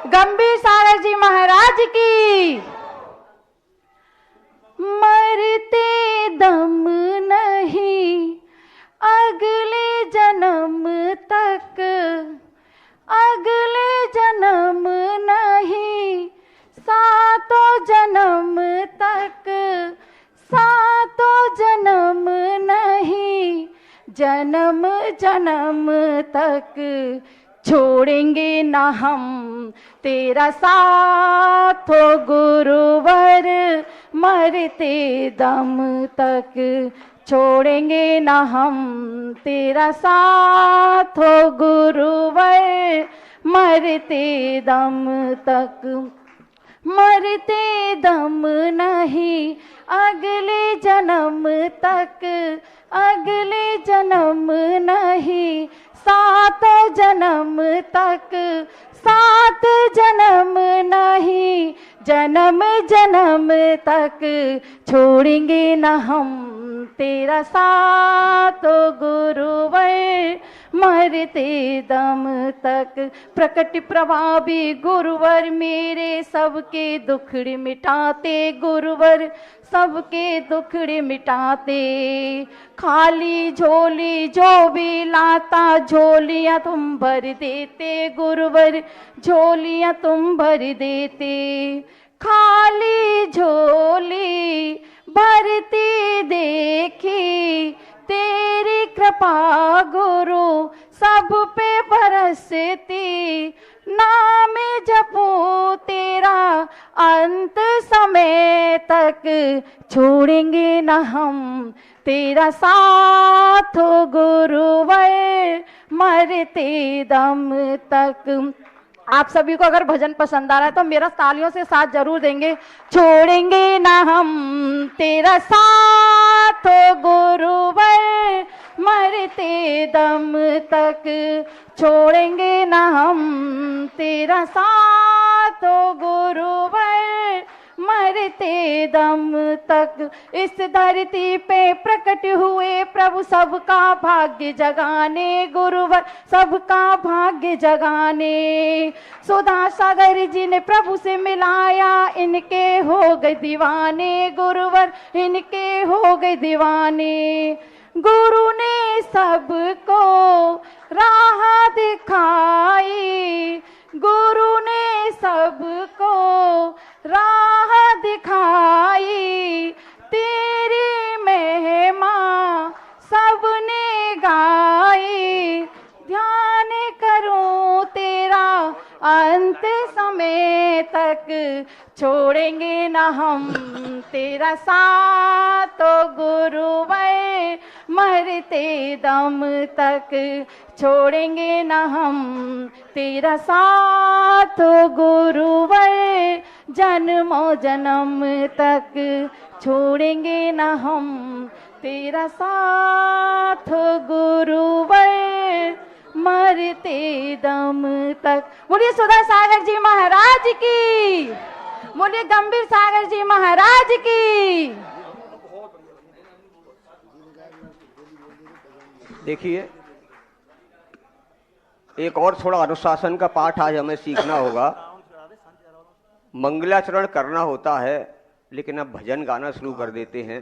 गंभीर सागर जी महाराज की। मरते दम नहीं अगले जन्म तक, अगले जन्म नहीं सातों जन्म तक, सातों जन्म नहीं जन्म जन्म तक छोड़ेंगे ना हम तेरा साथ हो गुरुवर, मरते दम तक छोड़ेंगे ना हम तेरा साथ हो गुरुवर, मरते दम तक। मरते दम नहीं अगले जन्म तक, अगले जन्म नहीं सातों जन्म तक, सात जन्म नहीं जन्म जन्म तक छोड़ेंगे न हम तेरा साथ ओ गुरुवर, मरते दम तक। प्रकट प्रभावी गुरुवर मेरे सबके दुखड़े मिटाते, गुरुवर सबके दुखड़े मिटाते। खाली झोली जो भी लाता झोलियां तुम भर देते, गुरुवर झोलियां तुम भर देते। खाली झोली भरती देखी तेरी कृपा गुरु सब पे बरसती, नाम जपो तेरा अंत समय तक छोड़ेंगे न हम तेरा साथ हो गुरुवर, मरते दम तक। आप सभी को अगर भजन पसंद आ रहा है तो मेरा तालियों से साथ जरूर देंगे। छोड़ेंगे ना हम तेरा साथ हो गुरुवर, मरते दम तक छोड़ेंगे ना हम तेरा साथ हो गुरुवर, मरते दम तक। इस धरती पे प्रकट हुए प्रभु सबका भाग्य जगाने, गुरुवर सबका भाग्य जगाने। सुधा सागर जी ने प्रभु से मिलाया, इनके हो गए दीवाने, गुरुवर इनके हो गए दीवाने। गुरु ने सबको राह दिखाई, गुरु ने सबको राह दिखाई, तेरी महिमा सबने गाई। ध्यान करूं तेरा अंत समय तक छोड़ेंगे ना हम तेरा साथ ओ गुरुवर, मरते दम तक छोड़ेंगे ना हम तेरा साथ ओ गुरुवर, जन्मों जन्म तक छोड़ेंगे ना हम तेरा साथ ओ गुरुवर, मरते दम तक। बोलिए सुधा सागर जी महाराज की, बोलिए गंभीर सागर जी महाराज की। देखिए, एक और थोड़ा अनुशासन का पाठ आज हमें सीखना होगा। मंगलाचरण करना होता है लेकिन अब भजन गाना शुरू कर देते हैं,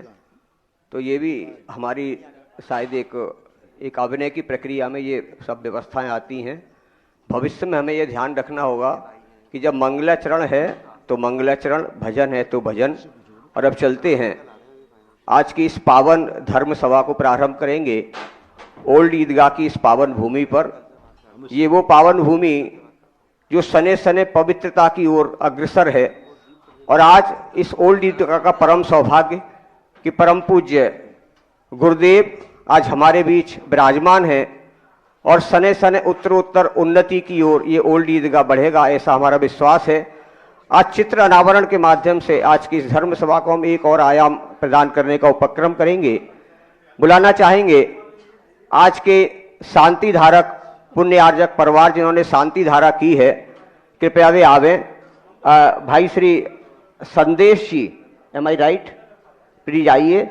तो ये भी हमारी शायद एक अभिनय की प्रक्रिया में ये सब व्यवस्थाएं आती हैं। भविष्य में हमें ये ध्यान रखना होगा कि जब मंगलाचरण है तो मंगलाचरण, भजन है तो भजन। और अब चलते हैं, आज की इस पावन धर्म सभा को प्रारंभ करेंगे ओल्ड ईदगाह की इस पावन भूमि पर। ये वो पावन भूमि जो सने सने पवित्रता की ओर अग्रसर है, और आज इस ओल्ड ईदगाह का परम सौभाग्य कि परम पूज्य गुरुदेव आज हमारे बीच विराजमान है, और सने सने उत्तरोत्तर उन्नति की ओर ये ओल्ड ईदगाह बढ़ेगा, ऐसा हमारा विश्वास है। आज चित्र अनावरण के माध्यम से आज की इस धर्म सभा को हम एक और आयाम प्रदान करने का उपक्रम करेंगे। बुलाना चाहेंगे आज के शांति धारक पुण्य आर्जक परिवार जिन्होंने शांति धारा की है, कृपया वे आवे। भाई श्री संदेश जी, एम आई राइट, प्लीज आइए।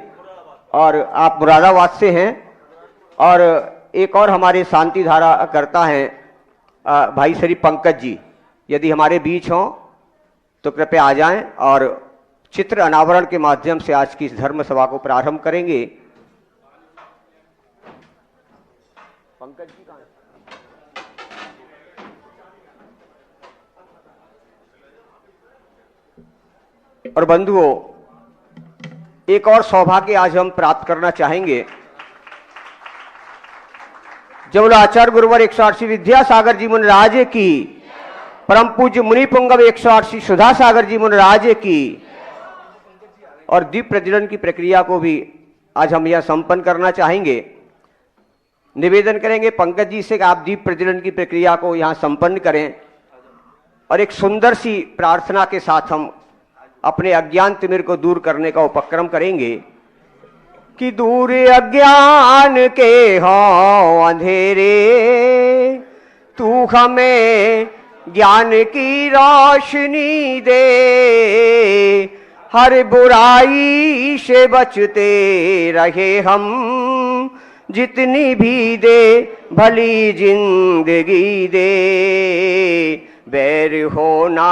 और आप मुरादाबाद से हैं। और एक और हमारे शांति धारा करता हैं भाई श्री पंकज जी, यदि हमारे बीच हों तो कृपया आ जाएं और चित्र अनावरण के माध्यम से आज की इस धर्म सभा को प्रारंभ करेंगे। पंकज जी कहां हैं? और बंधुओं, एक और सौभाग्य आज हम प्राप्त करना चाहेंगे। जब आचार्य गुरुवर 108 श्री विद्यासागर जी मुनिराज की, परम पूज्य मुनि पुंगव 108 श्री सुधा सागर जी मुनिराज की, और दीप प्रज्वलन की प्रक्रिया को भी आज हम यह संपन्न करना चाहेंगे। निवेदन करेंगे पंकज जी से कि आप दीप प्रज्वलन की प्रक्रिया को यहां संपन्न करें और एक सुंदर सी प्रार्थना के साथ हम अपने अज्ञान तिमिर को दूर करने का उपक्रम करेंगे कि दूर अज्ञान के हो अंधेरे, तू हमें ज्ञान की रोशनी दे, हर बुराई से बचते रहे हम, जितनी भी दे भली जिंदगी दे, बैर होना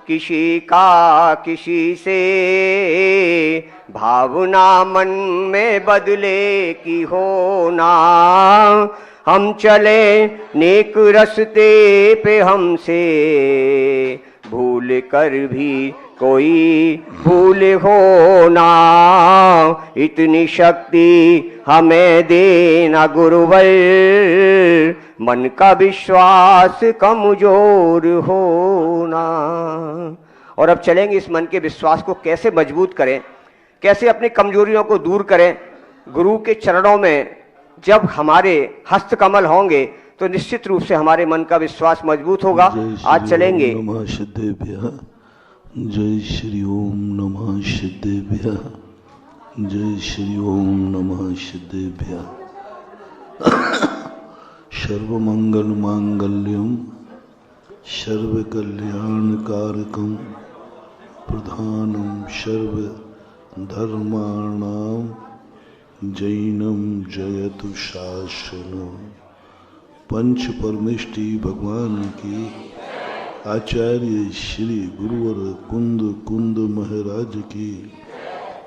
किसी का किसी से, भावना मन में बदले की होना, हम चले नेक रस्ते पे हमसे, भूल कर भी कोई भूल होना, इतनी शक्ति हमें देना गुरुवर, मन का विश्वास कमजोर होना। और अब चलेंगे इस मन के विश्वास को कैसे मजबूत करें, कैसे अपनी कमजोरियों को दूर करें। गुरु के चरणों में जब हमारे हस्तकमल होंगे तो निश्चित रूप से हमारे मन का विश्वास मजबूत होगा। आज चलेंगे। नमः सिद्धेभ्यः, जय श्री ओम नमः सिद्धेभ्यः, जय श्री ओम नमः सिद्धेभ्यः। सर्वमंगल मांगल्यम सर्वकल्याणकारकम प्रधानम सर्व धर्माणाम जैनम जयतु शासनम। पंच परमेष्टि भगवान की, आचार्य श्री गुरुवर कुंद महाराज की,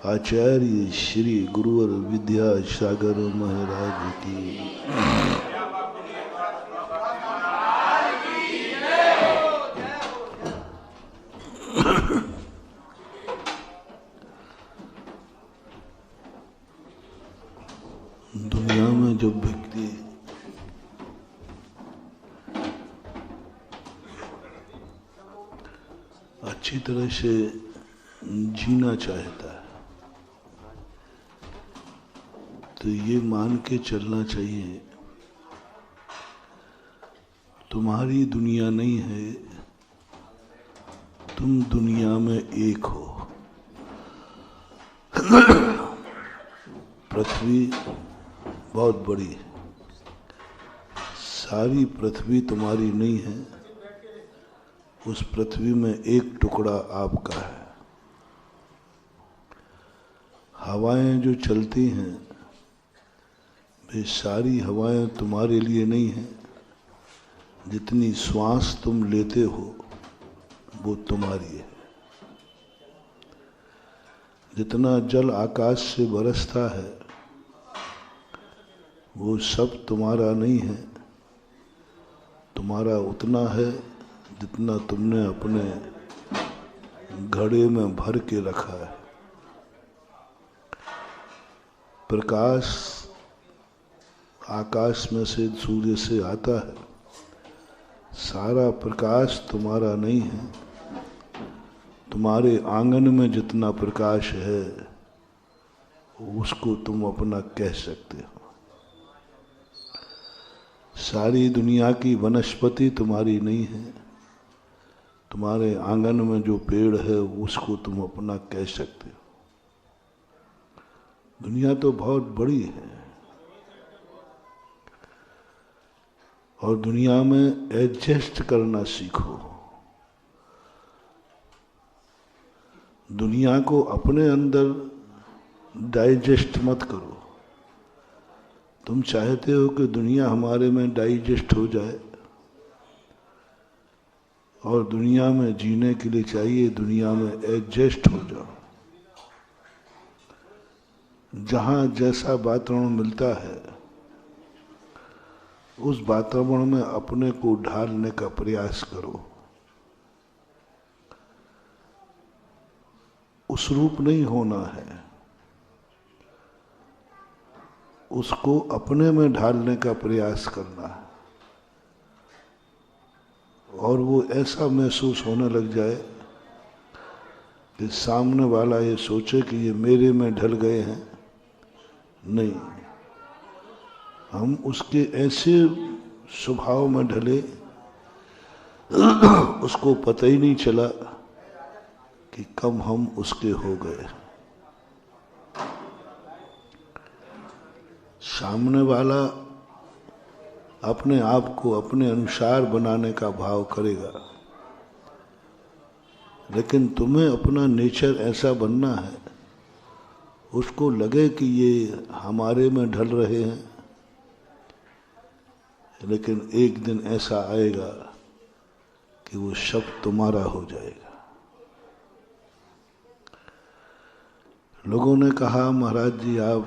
आचार्य श्री गुरुवर विद्यासागर महाराज की। दुनिया में जब व्यक्ति अच्छी तरह से जीना चाहता है तो ये मान के चलना चाहिए, तुम्हारी दुनिया नहीं है, तुम दुनिया में एक हो। पृथ्वी बहुत बड़ी है, सारी पृथ्वी तुम्हारी नहीं है, उस पृथ्वी में एक टुकड़ा आपका है। हवाएं जो चलती हैं वे सारी हवाएं तुम्हारे लिए नहीं हैं, जितनी श्वास तुम लेते हो वो तुम्हारी है। जितना जल आकाश से बरसता है वो सब तुम्हारा नहीं है, तुम्हारा उतना है जितना तुमने अपने घड़े में भर के रखा है। प्रकाश आकाश में से सूर्य से आता है, सारा प्रकाश तुम्हारा नहीं है। तुम्हारे आंगन में जितना प्रकाश है उसको तुम अपना कह सकते हो। सारी दुनिया की वनस्पति तुम्हारी नहीं है, तुम्हारे आंगन में जो पेड़ है उसको तुम अपना कह सकते हो। दुनिया तो बहुत बड़ी है और दुनिया में एडजस्ट करना सीखो। दुनिया को अपने अंदर डाइजेस्ट मत करो। तुम चाहते हो कि दुनिया हमारे में डाइजेस्ट हो जाए, और दुनिया में जीने के लिए चाहिए दुनिया में एडजस्ट हो जाओ। जहाँ जैसा वातावरण मिलता है उस वातावरण में अपने को ढालने का प्रयास करो। उस रूप नहीं होना है, उसको अपने में ढालने का प्रयास करना है। और वो ऐसा महसूस होने लग जाए कि सामने वाला ये सोचे कि ये मेरे में ढल गए हैं। नहीं, हम उसके ऐसे स्वभाव में ढले उसको पता ही नहीं चला कि कब हम उसके हो गए। सामने वाला अपने आप को अपने अनुसार बनाने का भाव करेगा, लेकिन तुम्हें अपना नेचर ऐसा बनना है उसको लगे कि ये हमारे में ढल रहे हैं, लेकिन एक दिन ऐसा आएगा कि वो सब तुम्हारा हो जाएगा। लोगों ने कहा महाराज जी आप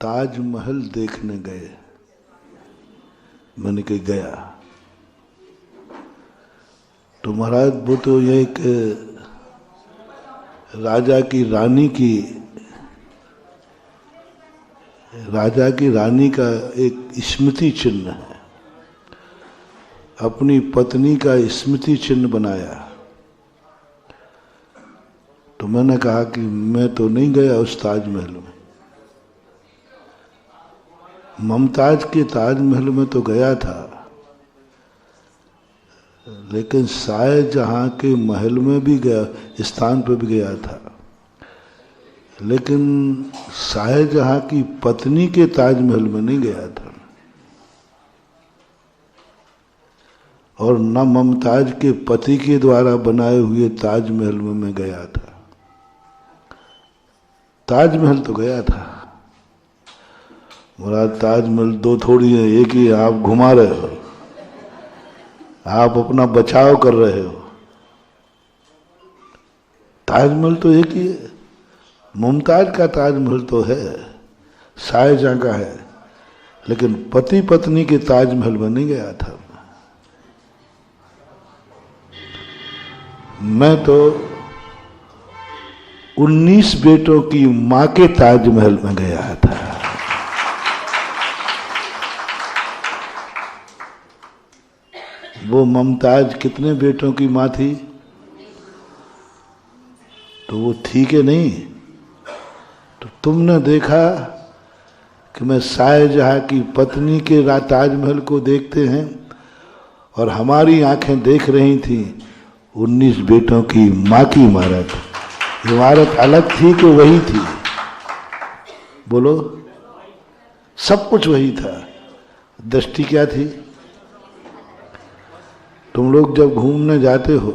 ताजमहल देखने गए। मैंने कहा गया। तो महाराज वो तो ये एक राजा की रानी का एक स्मृति चिन्ह है, अपनी पत्नी का स्मृति चिन्ह बनाया। तो मैंने कहा कि मैं तो नहीं गया उस ताजमहल में। मुमताज के ताजमहल में तो गया था, लेकिन शाहजहां के महल में भी गया, स्थान पर भी गया था, लेकिन शाहजहां की पत्नी के ताजमहल में नहीं गया था। और न मुमताज के पति के द्वारा बनाए हुए ताजमहल में मैं गया था। ताजमहल तो गया था। मुराद ताजमहल दो थोड़ी है, एक ही है। आप घुमा रहे हो, आप अपना बचाव कर रहे हो। ताजमहल तो एक ही है। मुमताज का ताजमहल तो है, शाहजहां का है, लेकिन पति पत्नी के ताजमहल में नहीं गया था। मैं तो 19 बेटों की मां के ताजमहल में गया था। वो मुमताज कितने बेटों की मां थी? तो वो थी कि नहीं? तो तुमने देखा कि मैं शाहजहां की पत्नी के ताजमहल को देखते हैं और हमारी आंखें देख रही थी 19 बेटों की मां की इमारत। इमारत अलग थी कि वही थी? बोलो, सब कुछ वही था। दृष्टि क्या थी? तुम लोग जब घूमने जाते हो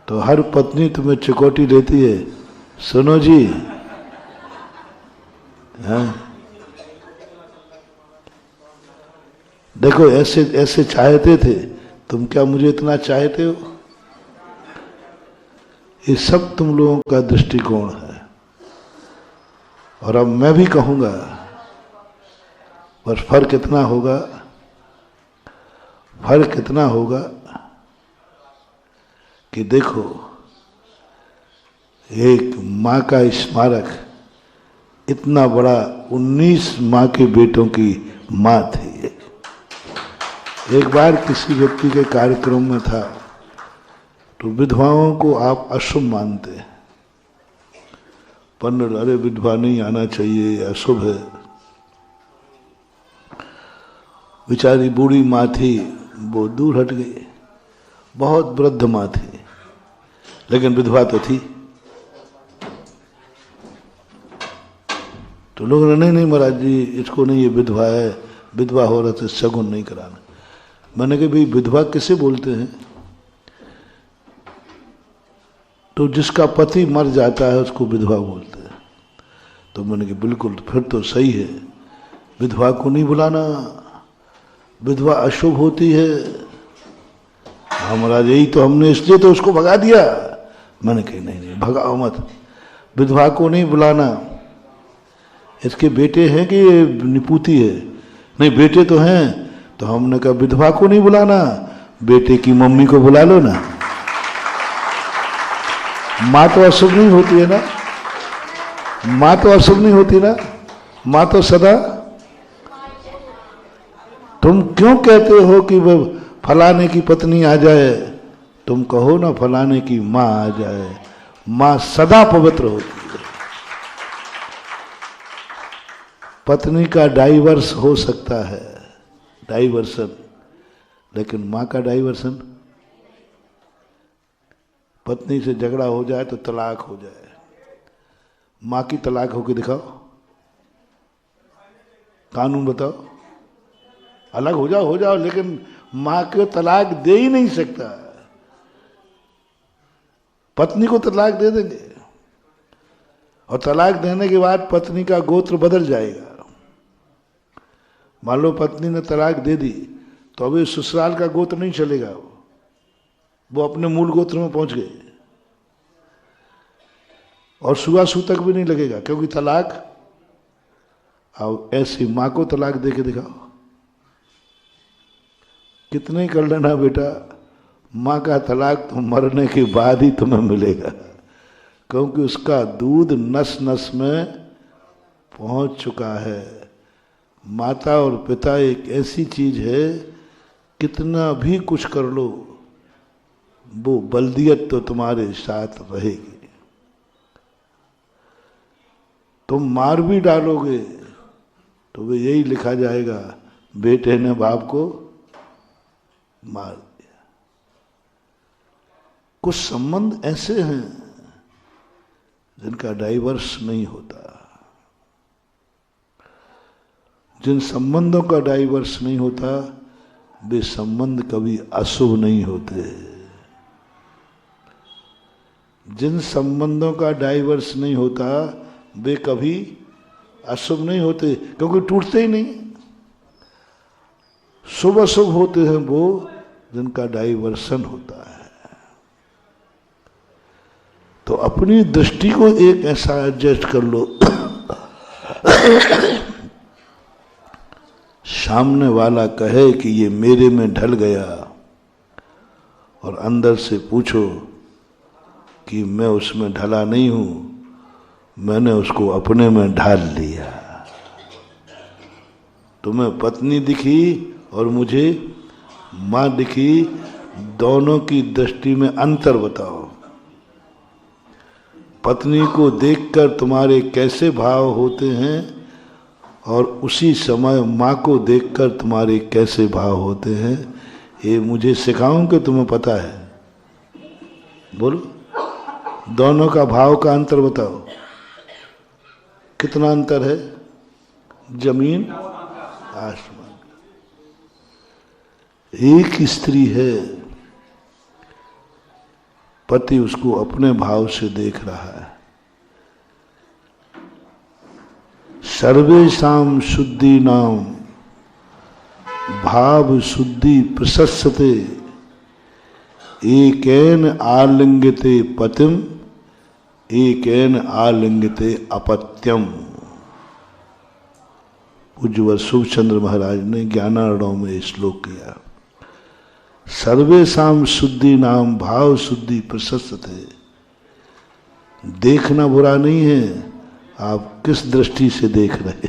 तो हर पत्नी तुम्हें चिकोटी देती है, सुनो जी, हाँ देखो ऐसे ऐसे चाहते थे, तुम क्या मुझे इतना चाहते हो? ये सब तुम लोगों का दृष्टिकोण है। और अब मैं भी कहूंगा, बस फर्क इतना होगा, कि देखो एक माँ का स्मारक इतना बड़ा 19 माँ के बेटों की माँ थी। एक बार किसी व्यक्ति के कार्यक्रम में था, तो विधवाओं को आप अशुभ मानते हैं। पंडित, अरे विधवा नहीं आना चाहिए, अशुभ है। बेचारी बूढ़ी माँ थी, वो दूर हट गई। बहुत वृद्ध माँ थी, लेकिन विधवा तो थी। तो लोगों ने नहीं महाराज जी इसको नहीं, ये विधवा है, विधवा हो रहा तो शगुन नहीं कराना। मैंने कहा भाई विधवा किसे बोलते हैं? तो जिसका पति मर जाता है उसको विधवा बोलते हैं। तो मैंने कहा बिल्कुल, फिर तो सही है, विधवा को नहीं बुलाना, विधवा अशुभ होती है। महाराज यही तो हमने, इसलिए तो उसको भगा दिया। मैंने कहा नहीं नहीं भगाओ मत, विधवा को नहीं बुलाना, इसके बेटे हैं कि ये निपूती है? नहीं बेटे तो हैं। तो हमने कहा विधवा को नहीं बुलाना, बेटे की मम्मी को बुला लो ना। माँ तो अशुभ नहीं होती है ना, माँ तो अशुभ नहीं होती ना, माँ तो सदा। तुम क्यों कहते हो कि फलाने की पत्नी आ जाए? तुम कहो ना फलाने की माँ आ जाए। माँ सदा पवित्र होती है। पत्नी का डाइवर्स हो सकता है, डाइवर्सन, लेकिन माँ का डाइवर्सन, पत्नी से झगड़ा हो जाए तो तलाक हो जाए, माँ की तलाक होके दिखाओ, कानून बताओ। अलग हो जाओ, लेकिन माँ को तलाक दे ही नहीं सकता। पत्नी को तलाक दे देंगे और तलाक देने के बाद पत्नी का गोत्र बदल जाएगा। मान लो पत्नी ने तलाक दे दी तो अभी ससुराल का गोत्र नहीं चलेगा, वो अपने मूल गोत्र में पहुंच गए और सुआसू तक भी नहीं लगेगा, क्योंकि तलाक। अब ऐसी माँ को तलाक दे के दिखाओ, कितने ही कर लेना बेटा, माँ का तलाक तो मरने के बाद ही तुम्हें मिलेगा, क्योंकि उसका दूध नस नस में पहुंच चुका है। माता और पिता एक ऐसी चीज है, कितना भी कुछ कर लो वो बल्दियत तो तुम्हारे साथ रहेगी। तुम मार भी डालोगे तो वे यही लिखा जाएगा, बेटे ने बाप को मार दिया। कुछ संबंध ऐसे हैं जिनका डाइवर्स नहीं होता। जिन संबंधों का डाइवर्स नहीं होता वे संबंध कभी अशुभ नहीं होते। जिन संबंधों का डाइवर्स नहीं होता वे कभी अशुभ नहीं होते, क्योंकि टूटते ही नहीं। शुभ अशुभ होते हैं वो जिनका डाइवर्सन होता है। तो अपनी दृष्टि को एक ऐसा एडजस्ट कर लो, सामने वाला कहे कि ये मेरे में ढल गया, और अंदर से पूछो कि मैं उसमें ढला नहीं हूं, मैंने उसको अपने में ढाल लिया। तुम्हें पत्नी दिखी और मुझे मां दिखी, दोनों की दृष्टि में अंतर बताओ। पत्नी को देखकर तुम्हारे कैसे भाव होते हैं और उसी समय माँ को देखकर तुम्हारे कैसे भाव होते हैं, ये मुझे सिखाऊं कि तुम्हें पता है? बोलो, दोनों का भाव का अंतर बताओ। कितना अंतर है? जमीन आसमान। एक स्त्री है, पति उसको अपने भाव से देख रहा है। सर्वेषां शुद्धि नाम भाव शुद्धि प्रशस्यते, एकेन आलिंगते पतिम एकेन आलिंगते अपत्यम। पूज्य वसुभ चंद्र महाराज ने ज्ञानार्णव में श्लोक किया। सर्वेषां शुद्धि नाम भाव शुद्धि प्रशस्यते। देखना बुरा नहीं है, आप किस दृष्टि से देख रहे,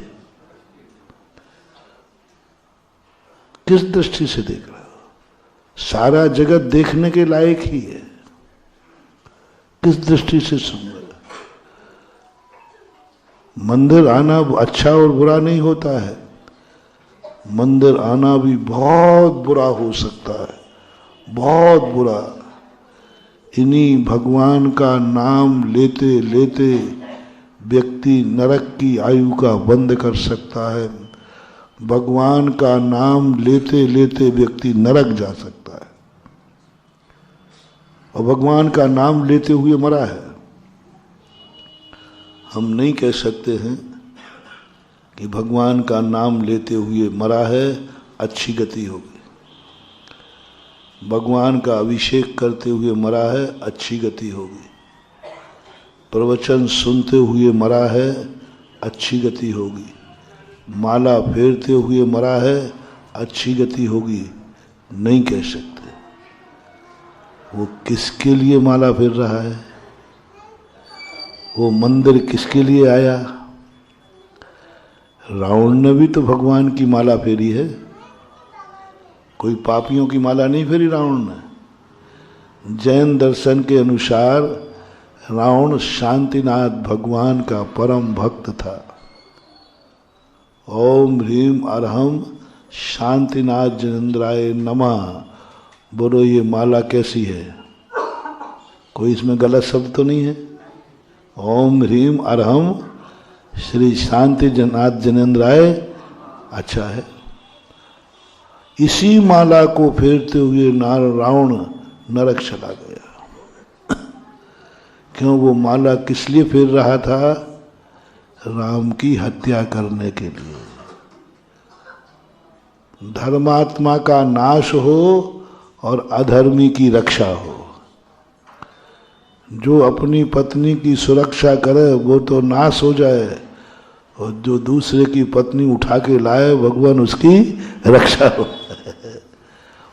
किस दृष्टि से देख रहे हो? सारा जगत देखने के लायक ही है, किस दृष्टि से सुन रहे? मंदिर आना अच्छा और बुरा नहीं होता है, मंदिर आना भी बहुत बुरा हो सकता है, बहुत बुरा। इन्हीं भगवान का नाम लेते लेते व्यक्ति नरक की आयु का बंद कर सकता है। भगवान का नाम लेते लेते व्यक्ति नरक जा सकता है, और भगवान का नाम लेते हुए मरा है। हम नहीं कह सकते हैं कि भगवान का नाम लेते हुए मरा है अच्छी गति होगी। भगवान का अभिषेक करते हुए मरा है, अच्छी गति होगी। प्रवचन सुनते हुए मरा है, अच्छी गति होगी। माला फेरते हुए मरा है, अच्छी गति होगी। नहीं कह सकते। वो किसके लिए माला फेर रहा है, वो मंदिर किसके लिए आया। रावण ने भी तो भगवान की माला फेरी है, कोई पापियों की माला नहीं फेरी रावण ने। जैन दर्शन के अनुसार रावण शांतिनाथ भगवान का परम भक्त था। ओम ह्रीम अरहम शांतिनाथ जनेन्द्राय नमः। बोलो ये माला कैसी है, कोई इसमें गलत शब्द तो नहीं है। ओम ह्रीम अरहम श्री शांतिनाथ जनेन्द्राय, अच्छा है। इसी माला को फेरते हुए रावण नरक चला गया। क्यों, वो माला किस लिए फेर रहा था, राम की हत्या करने के लिए। धर्मात्मा का नाश हो और अधर्मी की रक्षा हो। जो अपनी पत्नी की सुरक्षा करे वो तो नाश हो जाए, और जो दूसरे की पत्नी उठा के लाए भगवान उसकी रक्षा हो।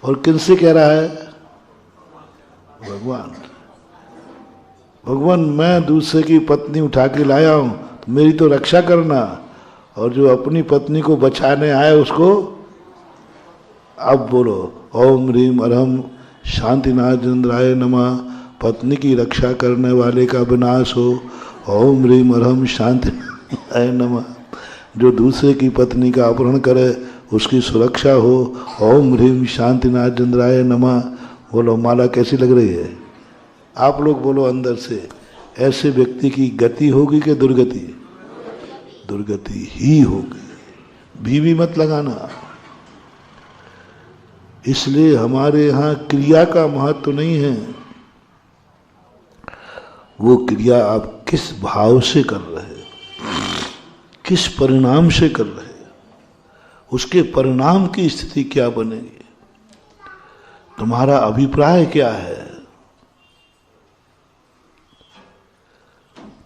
और किनसे कह रहा है, भगवान। भगवान मैं दूसरे की पत्नी उठा के लाया हूं, तो मेरी तो रक्षा करना, और जो अपनी पत्नी को बचाने आए उसको। अब बोलो ओम ह्रीम अरहम शांतिनाथ जनेन्द्राय नमः। पत्नी की रक्षा करने वाले का विनाश हो। ओम ह्रीम अरहम शांतिनाथाय नमः। जो दूसरे की पत्नी का अपहरण करे उसकी सुरक्षा हो। ओम ह्रीम शांतिनाथ जनेन्द्राय नमः। बोलो माला कैसी लग रही है, आप लोग बोलो अंदर से। ऐसे व्यक्ति की गति होगी कि दुर्गति, दुर्गति ही होगी। भी मत लगाना। इसलिए हमारे यहाँ क्रिया का महत्व नहीं है, वो क्रिया आप किस भाव से कर रहे हैं, किस परिणाम से कर रहे हैं, उसके परिणाम की स्थिति क्या बनेगी, तुम्हारा अभिप्राय क्या है।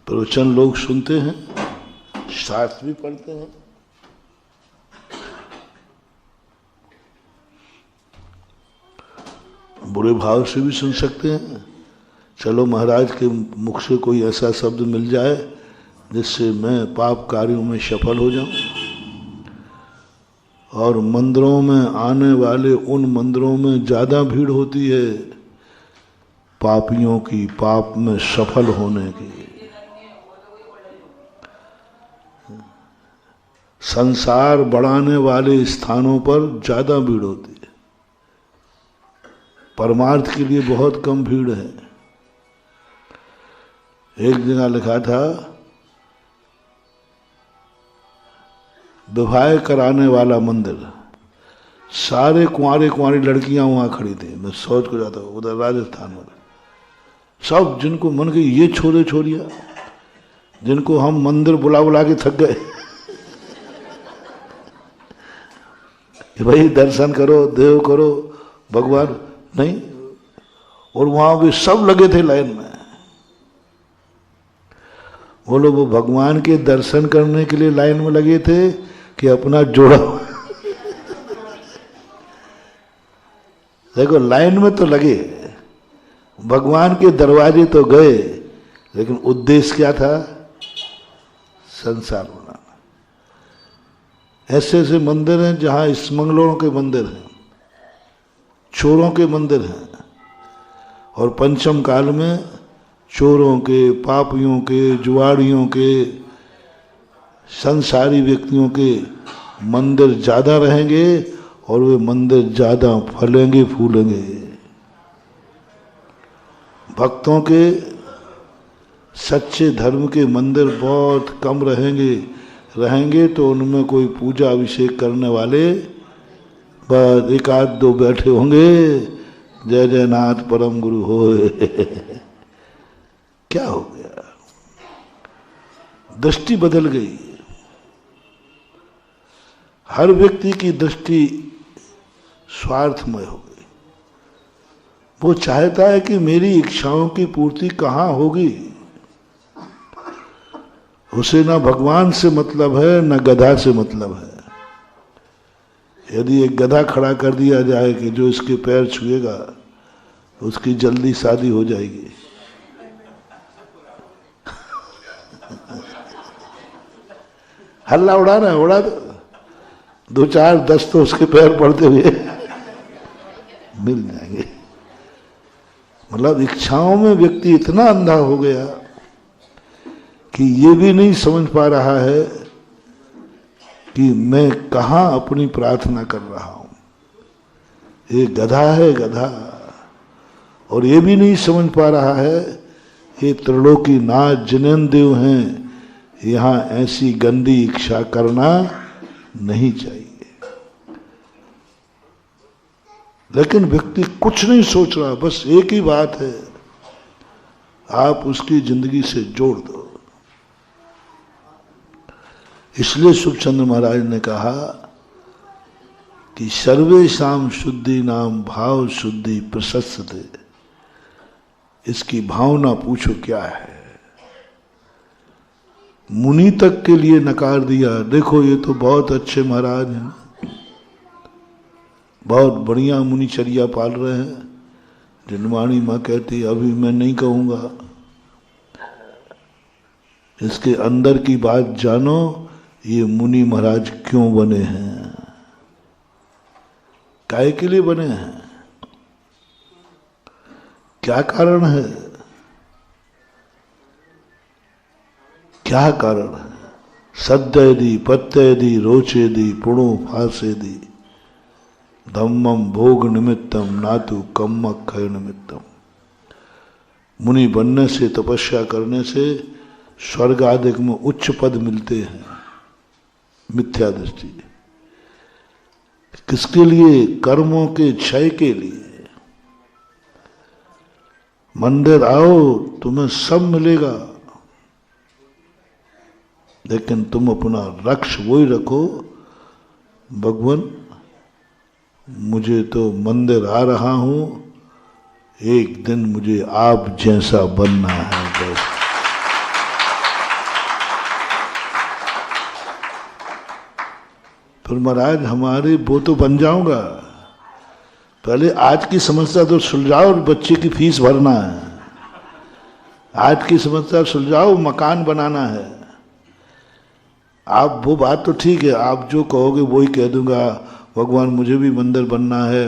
प्रवचन लोग सुनते हैं, शास्त्र भी पढ़ते हैं, बुरे भाव से भी सुन सकते हैं। चलो महाराज के मुख से कोई ऐसा शब्द मिल जाए जिससे मैं पाप कार्यों में सफल हो जाऊं। और मंदिरों में आने वाले उन मंदिरों में ज़्यादा भीड़ होती है पापियों की, पाप में सफल होने की। संसार बढ़ाने वाले स्थानों पर ज़्यादा भीड़ होती है, परमार्थ के लिए बहुत कम भीड़ है। एक जगह लिखा था विवाह कराने वाला मंदिर, सारे कुंवारे कुंवारी लड़कियां वहां खड़ी थी। मैं सोच को जाता हूँ उधर राजस्थान में, सब जिनको मन गई ये छोरे छोरिया, जिनको हम मंदिर बुला बुला के थक गए भाई दर्शन करो, देव करो, भगवान नहीं। और वहां भी सब लगे थे लाइन में। बोलो वो भगवान के दर्शन करने के लिए लाइन में लगे थे कि अपना जोड़ा देखो लाइन में तो लगे, भगवान के दरवाजे तो गए, लेकिन उद्देश्य क्या था, संसार बनाना। ऐसे ऐसे मंदिर हैं जहां स्मगलरों के मंदिर हैं, चोरों के मंदिर हैं, और पंचम काल में चोरों के, पापियों के, जुआड़ियों के, संसारी व्यक्तियों के मंदिर ज़्यादा रहेंगे और वे मंदिर ज़्यादा फलेंगे फूलेंगे। भक्तों के, सच्चे धर्म के मंदिर बहुत कम रहेंगे तो उनमें कोई पूजा अभिषेक करने वाले बस एक आध दो बैठे होंगे, जय जय नाथ परम गुरु हो क्या हो गया, दृष्टि बदल गई। हर व्यक्ति की दृष्टि स्वार्थमय हो गई। वो चाहता है कि मेरी इच्छाओं की पूर्ति कहाँ होगी। उसे ना भगवान से मतलब है, ना गधा से मतलब है। यदि एक गधा खड़ा कर दिया जाए कि जो इसके पैर छुएगा उसकी जल्दी शादी हो जाएगी, हल्ला उड़ाना है, उड़ा दो, 2 4 10 तो उसके पैर पड़ते हुए मिल जाएंगे। मतलब इच्छाओं में व्यक्ति इतना अंधा हो गया कि ये भी नहीं समझ पा रहा है कि मैं कहाँ अपनी प्रार्थना कर रहा हूं। ये गधा है, गधा। और ये भी नहीं समझ पा रहा है ये त्रिलोकीनाथ जिनेंद्र हैं, यहां ऐसी गंदी इच्छा करना नहीं चाहिए। लेकिन व्यक्ति कुछ नहीं सोच रहा, बस एक ही बात है, आप उसकी जिंदगी से जोड़ दो। इसलिए सुखचंद्र महाराज ने कहा कि सर्वेषां शुद्धि नाम भाव शुद्धि प्रशस्यते। इसकी भावना पूछो क्या है। मुनि तक के लिए नकार दिया। देखो ये तो बहुत अच्छे महाराज हैं, बहुत बढ़िया मुनिचर्या पाल रहे हैं। जिनवाणी माँ कहती अभी मैं नहीं कहूंगा, इसके अंदर की बात जानो, ये मुनि महाराज क्यों बने हैं, काहे के लिए बने हैं, क्या कारण है, क्या कारण है। सद्यदि पत्यदि रोचेदि पुणो फासेदि धम्मम भोग निमित्तम नातु कम्मक्षय निमित्तम। मुनि बनने से, तपस्या करने से स्वर्ग आदि में उच्च पद मिलते हैं। मिथ्या दृष्टि किसके लिए? कर्मों के क्षय के लिए। मंदिर आओ तुम्हें सब मिलेगा, लेकिन तुम अपना लक्ष्य वही रखो, भगवान मुझे तो मंदिर आ रहा हूं, एक दिन मुझे आप जैसा बनना है बस। फिर महाराज हमारे वो तो बन जाऊंगा, पहले आज की समस्या तो सुलझाओ और बच्चे की फीस भरना है। आज की समस्या सुलझाओ, मकान बनाना है। आप वो बात तो ठीक है, आप जो कहोगे वो ही कह दूंगा, भगवान मुझे भी मंदिर बनना है,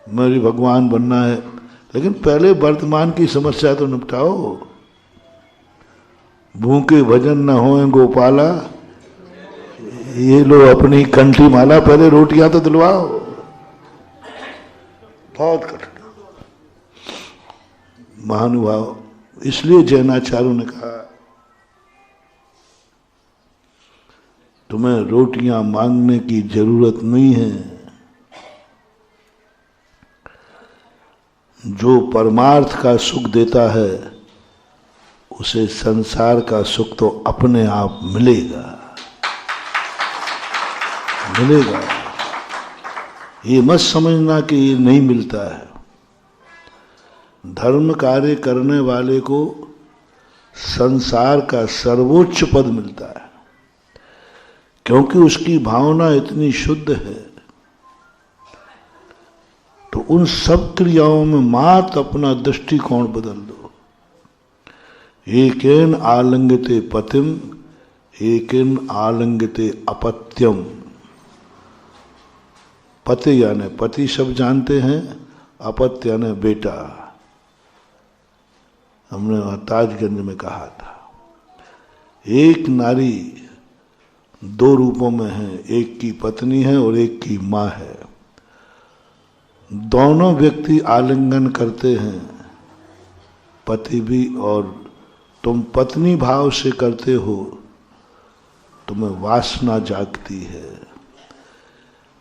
मेरी भगवान बनना है। लेकिन पहले वर्तमान की समस्या तो निपटाओ। भूखे भजन न होए गोपाला, ये लो अपनी कंठी माला, पहले रोटियां तो दिलवाओ। बहुत कठिन महानुभाव। इसलिए जैनाचार्यों ने कहा तुम्हें रोटियां मांगने की जरूरत नहीं है, जो परमार्थ का सुख देता है उसे संसार का सुख तो अपने आप मिलेगा, मिलेगा। ये मत समझना कि ये नहीं मिलता है। धर्म कार्य करने वाले को संसार का सर्वोच्च पद मिलता है, क्योंकि उसकी भावना इतनी शुद्ध है। तो उन सब क्रियाओं में मात्र अपना दृष्टिकोण बदल दो। एकेन आलिंगते पतिम एकेन आलिंगते अपत्यम। पति यानी पति सब जानते हैं, अपत्य यानी बेटा। हमने ताजगंज में कहा था एक नारी 2 रूपों में है, एक की पत्नी है और एक की माँ है। दोनों व्यक्ति आलिंगन करते हैं, पति भी, और तुम पत्नी भाव से करते हो, तुम्हें वासना जागती है।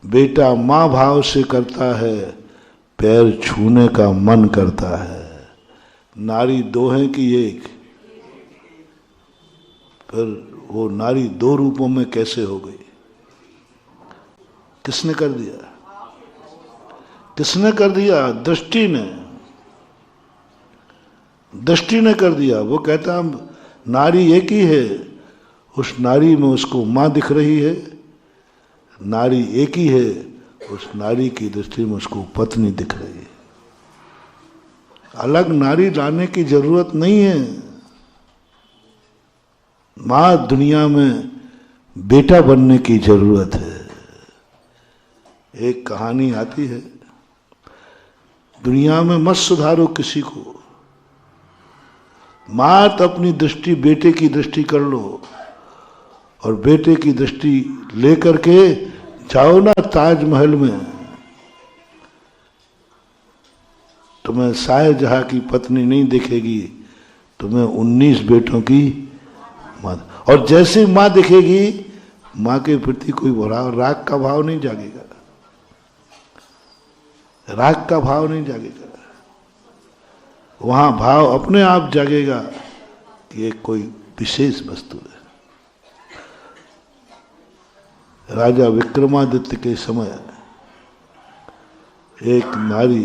बेटा माँ भाव से करता है, पैर छूने का मन करता है। नारी 2 है कि एक? फिर वो नारी 2 रूपों में कैसे हो गई? किसने कर दिया? किसने कर दिया? दृष्टि ने। दृष्टि ने कर दिया। वो कहता नारी एक ही है, उस नारी में उसको मां दिख रही है। नारी एक ही है, उस नारी की दृष्टि में उसको पत्नी दिख रही है। अलग नारी लाने की जरूरत नहीं है। मां दुनिया में बेटा बनने की जरूरत है। एक कहानी आती है, दुनिया में मत सुधारो किसी को, मात अपनी दृष्टि बेटे की दृष्टि कर लो और बेटे की दृष्टि लेकर के जाओ ना ताजमहल में, तुम्हें शाहजहां की पत्नी नहीं दिखेगी, तुम्हें 19 बेटों की मां। और जैसे मां दिखेगी, मां के प्रति कोई राग का भाव नहीं जागेगा, राग का भाव नहीं जागेगा। वहां भाव अपने आप जागेगा कि ये कोई विशेष वस्तु है। राजा विक्रमादित्य के समय एक नारी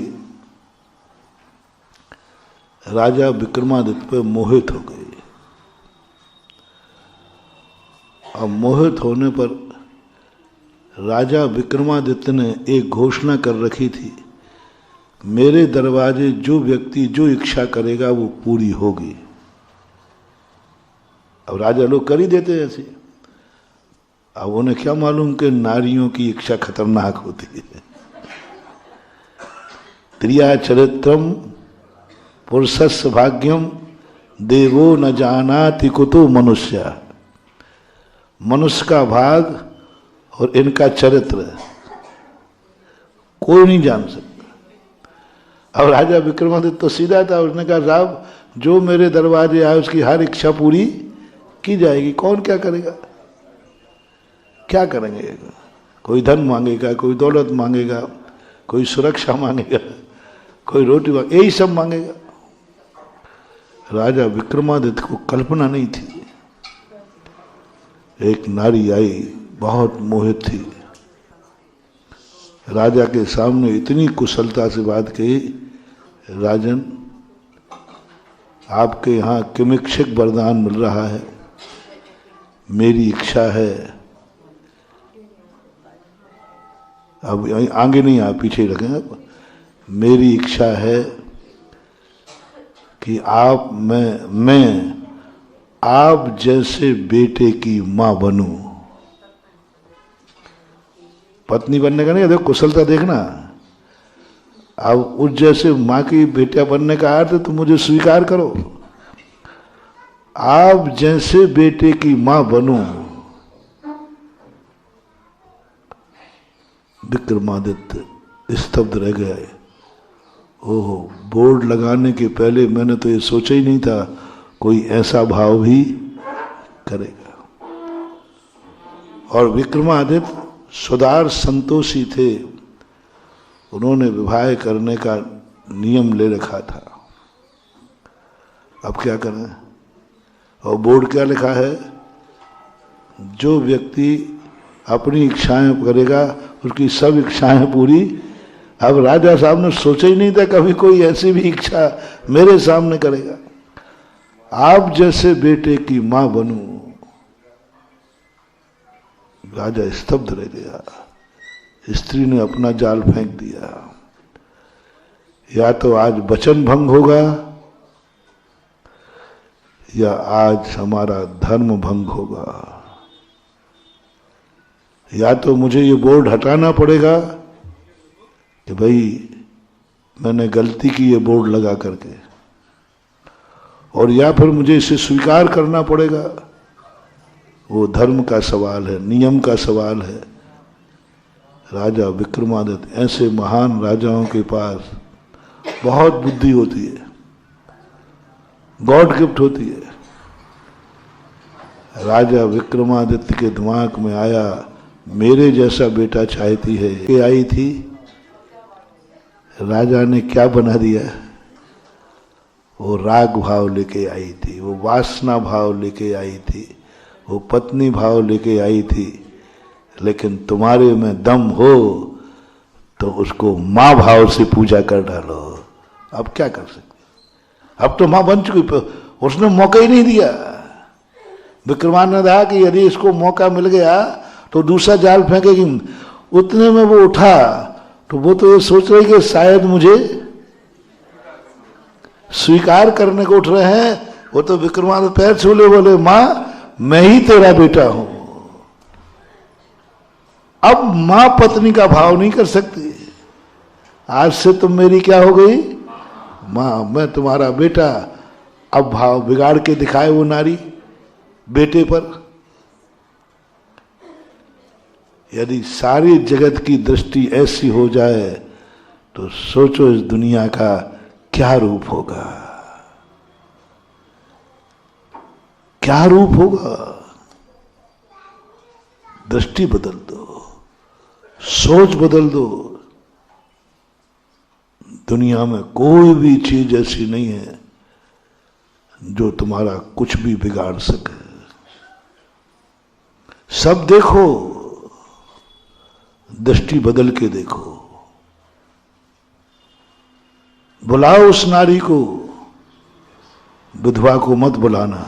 राजा विक्रमादित्य पर मोहित हो गई। अब मोहित होने पर राजा विक्रमादित्य ने एक घोषणा कर रखी थी, मेरे दरवाजे जो व्यक्ति जो इच्छा करेगा वो पूरी होगी। अब राजा लोग कर ही देते हैं ऐसे। अब उन्हें क्या मालूम कि नारियों की इच्छा खतरनाक होती है। त्रिया चरित्रम पुरुषस्य भाग्यम देवो न जानाति कुतो मनुष्य। मनुष्य का भाग और इनका चरित्र कोई नहीं जान सकता। अब राजा विक्रमादित्य तो सीधा था, उसने कहा साहब जो मेरे दरवाजे आए उसकी हर इच्छा पूरी की जाएगी। कौन क्या करेगा? क्या करेंगे? कोई धन मांगेगा, कोई दौलत मांगेगा, कोई सुरक्षा मांगेगा, कोई रोटी मांगेगा, यही सब मांगेगा। राजा विक्रमादित्य को कल्पना नहीं थी। एक नारी आई, बहुत मोहित थी, राजा के सामने इतनी कुशलता से बात कही, राजन आपके यहाँ किमिक्षिक वरदान मिल रहा है, मेरी इच्छा है। अब आगे नहीं आप पीछे ही रखें। अब मेरी इच्छा है कि मैं आप जैसे बेटे की मां बनूं। पत्नी बनने का नहीं, देखो कुशलता देखना। अब उस जैसे मां की बेटा बनने का अर्थ तो मुझे स्वीकार करो। आप जैसे बेटे की मां बनूं। विक्रमादित्य स्तब्ध रह गए। ओह, बोर्ड लगाने के पहले मैंने तो ये सोचा ही नहीं था कोई ऐसा भाव भी करेगा। और विक्रमादित्य सुदार संतोषी थे, उन्होंने विवाह करने का नियम ले रखा था। अब क्या करें? और बोर्ड क्या लिखा है? जो व्यक्ति अपनी इच्छाएं करेगा उसकी सब इच्छाएं पूरी। अब राजा साहब ने सोचा ही नहीं था कभी कोई ऐसी भी इच्छा मेरे सामने करेगा। आप जैसे बेटे की मां बनूं। राजा स्तब्ध रह गया। स्त्री ने अपना जाल फेंक दिया। या तो आज वचन भंग होगा या आज हमारा धर्म भंग होगा। या तो मुझे ये बोर्ड हटाना पड़ेगा कि भाई मैंने गलती की ये बोर्ड लगा करके, और या फिर मुझे इसे स्वीकार करना पड़ेगा। वो धर्म का सवाल है, नियम का सवाल है। राजा विक्रमादित्य ऐसे महान राजाओं के पास बहुत बुद्धि होती है, गॉड गिफ्ट होती है। राजा विक्रमादित्य के दिमाग में आया मेरे जैसा बेटा चाहती है। ये आई थी, राजा ने क्या बना दिया? वो राग भाव लेके आई थी, वो वासना भाव लेके आई थी, वो पत्नी भाव लेके आई थी। लेकिन तुम्हारे में दम हो तो उसको मां भाव से पूजा कर डालो। अब क्या कर सकते, अब तो मां बन चुकी, उसने मौका ही नहीं दिया। विक्रमानंद कहा कि यदि इसको मौका मिल गया तो दूसरा जाल फेंकेगी। उतने में वो उठा तो वो तो ये सोच रहे कि शायद मुझे स्वीकार करने को उठ रहे हैं। वो तो विक्रमानंद पैर छूले, बोले मां मैं ही तेरा बेटा हूं। अब मां पत्नी का भाव नहीं कर सकती। आज से तुम मेरी क्या हो गई, मां, मैं तुम्हारा बेटा। अब भाव बिगाड़ के दिखाए वो नारी बेटे पर। यदि सारी जगत की दृष्टि ऐसी हो जाए तो सोचो इस दुनिया का क्या रूप होगा, क्या रूप होगा। दृष्टि बदल दो, सोच बदल दो। दुनिया में कोई भी चीज ऐसी नहीं है जो तुम्हारा कुछ भी बिगाड़ सके। सब देखो, दृष्टि बदल के देखो। बुलाओ उस नारी को, विधवा को मत बुलाना।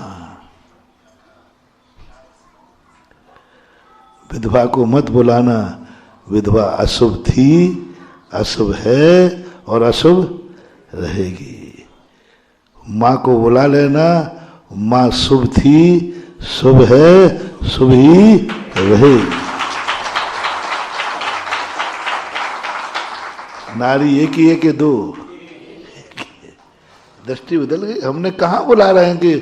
विधवा को मत बुलाना। विधवा अशुभ थी, अशुभ है और अशुभ रहेगी। मां को बुला लेना, मां शुभ थी, शुभ है, शुभ ही रहेगी। नारी एक ही है कि दो? दृष्टि बदल गई। हमने कहां बुला रहे हैं कि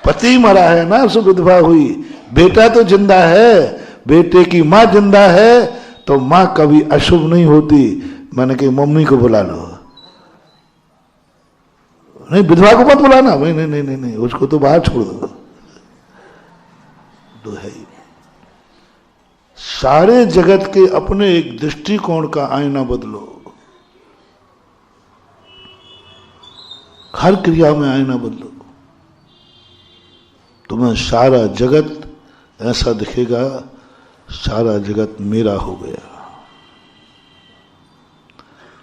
पति मरा है ना, सो विधवा हुई। बेटा तो जिंदा है, बेटे की मां जिंदा है, तो मां कभी अशुभ नहीं होती। मैंने कहा मम्मी को बुला लो। नहीं, विधवा को मत बुलाना। नहीं नहीं नहीं नहीं, उसको तो बाहर छोड़ दो। तो है ही। सारे जगत के अपने एक दृष्टिकोण का आईना बदलो। हर क्रिया में आईना बदलो। तुम्हें सारा जगत ऐसा दिखेगा, सारा जगत मेरा हो गया।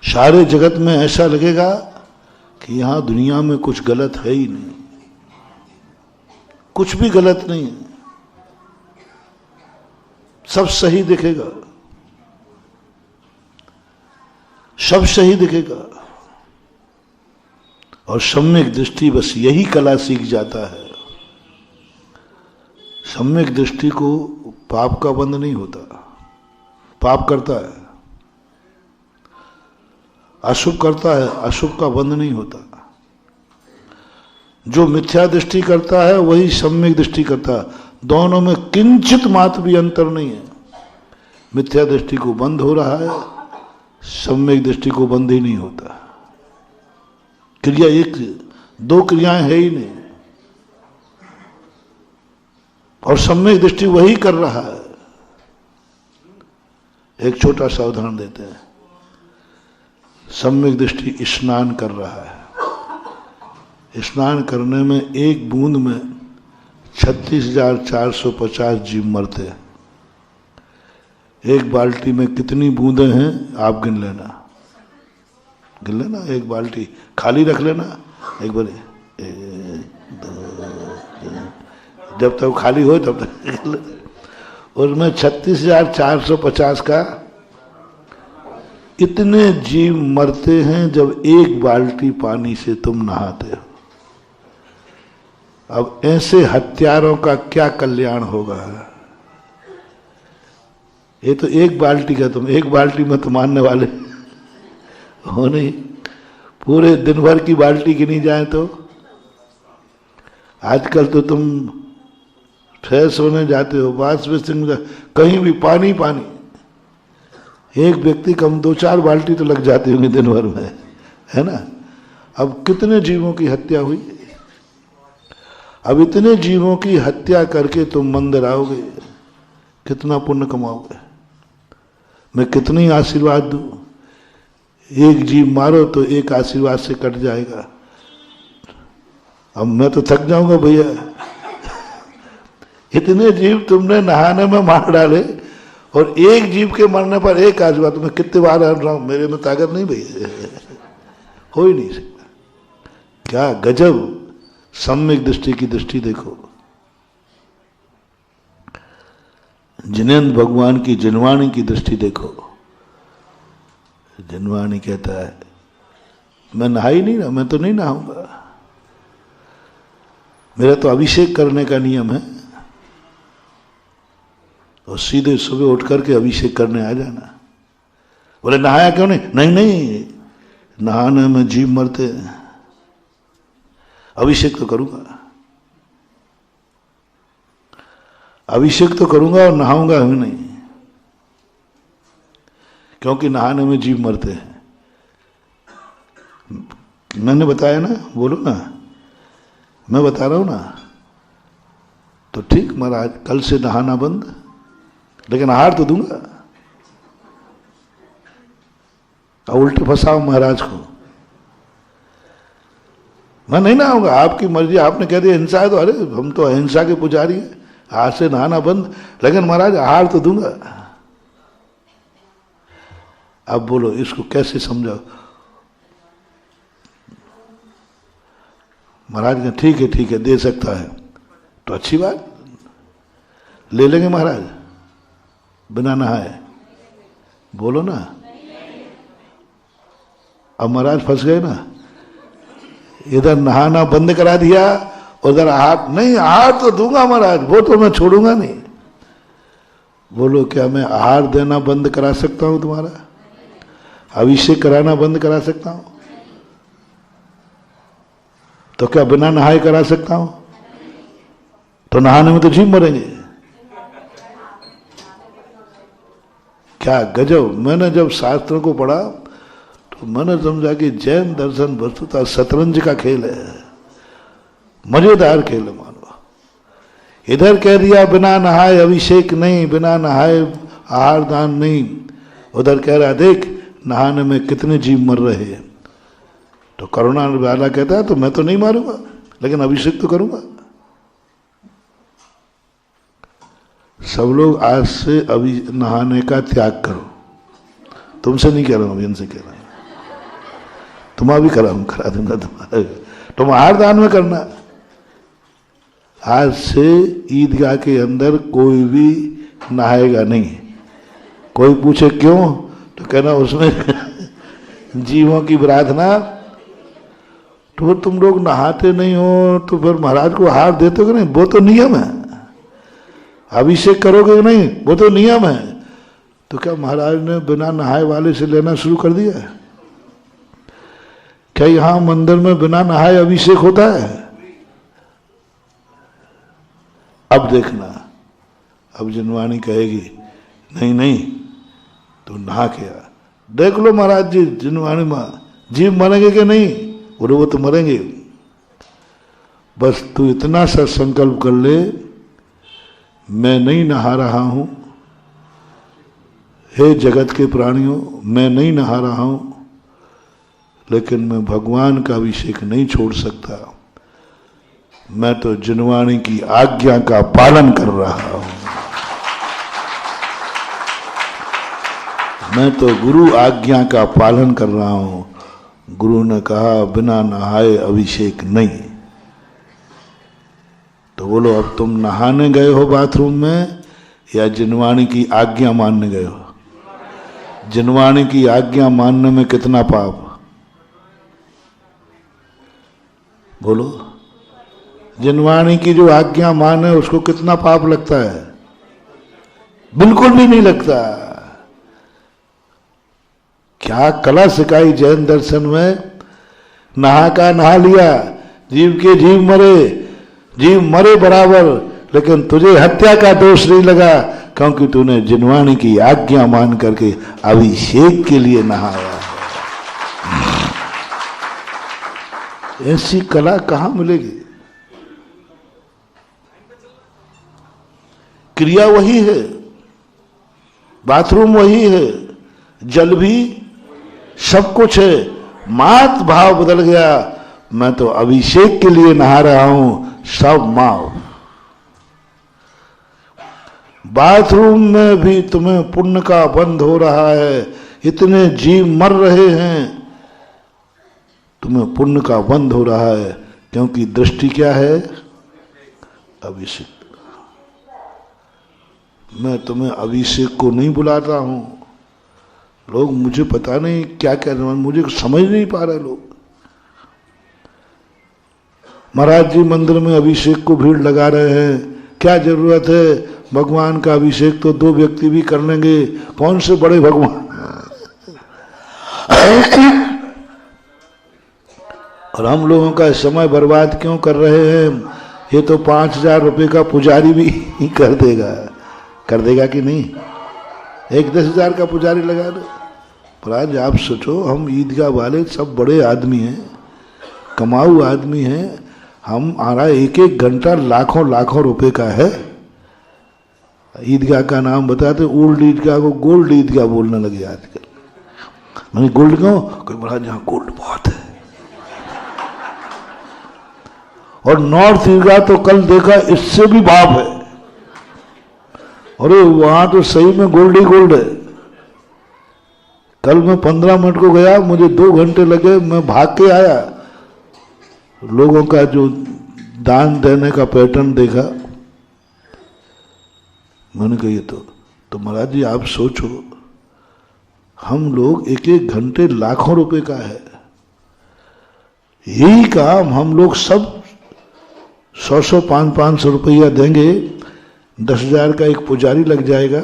सारे जगत में ऐसा लगेगा कि यहां दुनिया में कुछ गलत है ही नहीं, कुछ भी गलत नहीं है, सब सही दिखेगा, सब सही दिखेगा। और सम्यक दृष्टि बस यही कला सीख जाता है। सम्यक दृष्टि को पाप का बंध नहीं होता, पाप करता है, अशुभ करता है, अशुभ का बंध नहीं होता। जो मिथ्या दृष्टि करता है वही सम्यक दृष्टि करता है। दोनों में किंचित मात्र भी अंतर नहीं है। मिथ्या दृष्टि को बंद हो रहा है, सम्यक दृष्टि को बंद ही नहीं होता। क्रिया एक, दो क्रियाएं है ही नहीं। और सम्यक दृष्टि वही कर रहा है। एक छोटा सा उदाहरण देते हैं। सम्यक दृष्टि स्नान कर रहा है। स्नान करने में एक बूंद में 36,450 जीव मरते हैं। एक बाल्टी में कितनी बूंदें हैं आप गिन लेना, गिन लेना। एक बाल्टी खाली रख लेना, एक बार, जब तक खाली हो तब तक। उसमें 36,450 का इतने जीव मरते हैं जब एक बाल्टी पानी से तुम नहाते हो। अब ऐसे हत्यारों का क्या कल्याण होगा। ये तो एक बाल्टी का, तुम एक बाल्टी में तो मानने वाले हो नहीं। पूरे दिन भर की बाल्टी गिनी जाए तो आजकल तो तुम फ्रेश होने जाते हो, वाश बेसिन में कहीं भी पानी पानी। एक व्यक्ति कम 2-4 बाल्टी तो लग जाती होंगी दिन भर में, है ना। अब कितने जीवों की हत्या हुई। अब इतने जीवों की हत्या करके तुम मंदिर आओगे, कितना पुण्य कमाओगे। मैं कितनी आशीर्वाद दूं। एक जीव मारो तो एक आशीर्वाद से कट जाएगा। अब मैं तो थक जाऊंगा भैया। इतने जीव तुमने नहाने में मार डाले, और एक जीव के मरने पर एक आजमा, तो मैं कितने बार हट रहा हूं, मेरे में ताकत नहीं भैया, हो ही नहीं सकता। क्या गजब सम्यक दृष्टि की दृष्टि देखो। जिनेंद्र भगवान की जिनवाणी की दृष्टि देखो। जिनवाणी कहता है मैं नहा ही नहीं रहा, मैं तो नहीं नहाऊंगा, मेरा तो अभिषेक करने का नियम है, और सीधे सुबह उठ करके अभिषेक करने आ जाना। बोले नहाया क्यों नहीं? नहीं नहीं, नहाने में जीव मरते हैं, अभिषेक तो करूंगा, अभिषेक तो करूंगा और नहाऊंगा ही नहीं, क्योंकि नहाने में जीव मरते हैं। मैंने बताया ना, बोलो ना, मैं बता रहा हूं ना। तो ठीक महाराज, कल से नहाना बंद, लेकिन आहार तो दूंगा। और उल्टे फंसाओ महाराज को, मैं नहीं नहाऊंगा, आपकी मर्जी, आपने कह दिया हिंसा है तो, अरे हम तो अहिंसा के पुजारी हैं, आज से नहाना बंद, लेकिन महाराज आहार तो दूंगा। अब बोलो इसको कैसे समझाओ? महाराज ने ठीक है दे सकता है, तो अच्छी बात, ले लेंगे महाराज बिना नहाए। बोलो ना। अब महाराज फंस गए ना, इधर नहाना बंद करा दिया, उधर आहार नहीं, आहार तो दूंगा महाराज, वो तो मैं छोड़ूंगा नहीं। बोलो क्या मैं आहार देना बंद करा सकता हूं तुम्हारा? अभिषेक कराना बंद करा सकता हूं? तो क्या बिना नहाए करा सकता हूं? तो नहाने में तो जीव मरेंगे। क्या गजब। मैंने जब शास्त्रों को पढ़ा तो मैंने समझा कि जैन दर्शन वस्तुतः शतरंज का खेल है, मजेदार खेल है। मानो इधर कह दिया बिना नहाए अभिषेक नहीं, बिना नहाए आहार दान नहीं, उधर कह रहा देख नहाने में कितने जीव मर रहे हैं। तो करुणा वाला कहता है तो मैं तो नहीं मारूंगा, लेकिन अभिषेक तो करूंगा। सब लोग आज से अभी नहाने का त्याग करो। तुमसे नहीं कह रहा हूं, अभी इनसे कह रहा हूं। तुम्हारा भी करा दूंगा तुम्हारा, तुम आहार दान में करना। आज से ईदगाह के अंदर कोई भी नहाएगा नहीं। कोई पूछे क्यों, तो कहना उसमें जीवों की प्रार्थना। तो तुम लोग नहाते नहीं हो तो फिर महाराज को आहार देते हो कि नहीं? वो तो नियम है। अभिषेक करोगे कि नहीं? वो तो नियम है। तो क्या महाराज ने बिना नहाए वाले से लेना शुरू कर दिया है? क्या यहां मंदिर में बिना नहाए अभिषेक होता है? अब देखना, अब जिनवाणी कहेगी नहीं नहीं तो नहा के आ। देख लो महाराज जी, जिनवाणी मां जीव मरेंगे कि नहीं? बोले वो तो मरेंगे। बस तू इतना सा संकल्प कर ले, मैं नहीं नहा रहा हूं, हे जगत के प्राणियों मैं नहीं नहा रहा हूं, लेकिन मैं भगवान का अभिषेक नहीं छोड़ सकता। मैं तो जिनवाणी की आज्ञा का पालन कर रहा हूं। मैं तो गुरु आज्ञा का पालन कर रहा हूं। गुरु ने कहा बिना नहाए अभिषेक नहीं। तो बोलो अब तुम नहाने गए हो बाथरूम में या जिनवाणी की आज्ञा मानने गए हो? जिनवाणी की आज्ञा मानने में कितना पाप? बोलो। जिनवाणी की जो आज्ञा माने उसको कितना पाप लगता है? बिल्कुल भी नहीं लगता। क्या कला सिखाई जैन दर्शन में? नहा का नहा लिया, जीव के जीव मरे, जीव मरे बराबर, लेकिन तुझे हत्या का दोष नहीं लगा क्योंकि तूने जिनवाणी की आज्ञा मान करके अभिषेक के लिए नहाया। ऐसी कला कहां मिलेगी? क्रिया वही है, बाथरूम वही है, जल भी, सब कुछ है, मात भाव बदल गया। मैं तो अभिषेक के लिए नहा रहा हूं, सब माव। बाथरूम में भी तुम्हें पुण्य का बंध हो रहा है, इतने जीव मर रहे हैं, तुम्हें पुण्य का बंध हो रहा है, क्योंकि दृष्टि क्या है? अभिषेक। मैं तुम्हें अभिषेक को नहीं बुलाता हूं। लोग मुझे पता नहीं क्या कह रहे हैं, मुझे समझ नहीं पा रहे लोग। महाराज जी मंदिर में अभिषेक को भीड़ लगा रहे हैं, क्या जरूरत है? भगवान का अभिषेक तो 2 व्यक्ति भी कर लेंगे, कौन से बड़े भगवान। और हम लोगों का समय बर्बाद क्यों कर रहे हैं? ये तो 5,000 रुपये का पुजारी भी कर देगा कि नहीं? एक 10,000 का पुजारी लगा दो। पर आज आप सोचो, हम ईदगाह वाले सब बड़े आदमी हैं, कमाऊ आदमी हैं, हमारा एक एक घंटा लाखों लाखों रुपए का है। ईदगाह का नाम बताते, ओल्ड ईदगाह को गोल्ड ईदगाह बोलने लगे आजकल। मैंने गोल्ड क्यों? कोई बोला जहाँ गोल्ड बहुत है। और नॉर्थ ईदगाह तो कल देखा इससे भी बाप है। अरे वहां तो सही में गोल्ड ही गोल्ड है। कल मैं 15 मिनट को गया, मुझे 2 घंटे लगे, मैं भाग के आया। लोगों का जो दान देने का पैटर्न देखा, मैंने कहा ये तो महाराज जी आप सोचो, हम लोग एक एक घंटे लाखों रुपए का है। यही काम हम लोग सब 100-100, 500 रुपया देंगे, 10,000 का एक पुजारी लग जाएगा,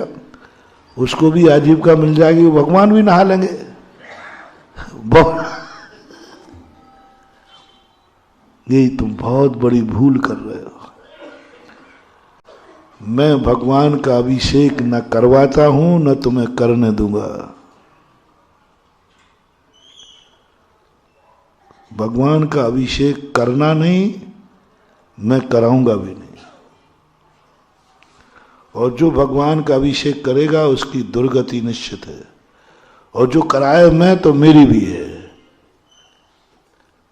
उसको भी आजीविका मिल जाएगी, वो भगवान भी नहा लेंगे। यही तुम बहुत बड़ी भूल कर रहे हो। मैं भगवान का अभिषेक न करवाता हूं, न तुम्हें करने दूंगा। भगवान का अभिषेक करना नहीं, मैं कराऊंगा भी नहीं। और जो भगवान का अभिषेक करेगा उसकी दुर्गति निश्चित है, और जो कराए मैं तो मेरी भी है।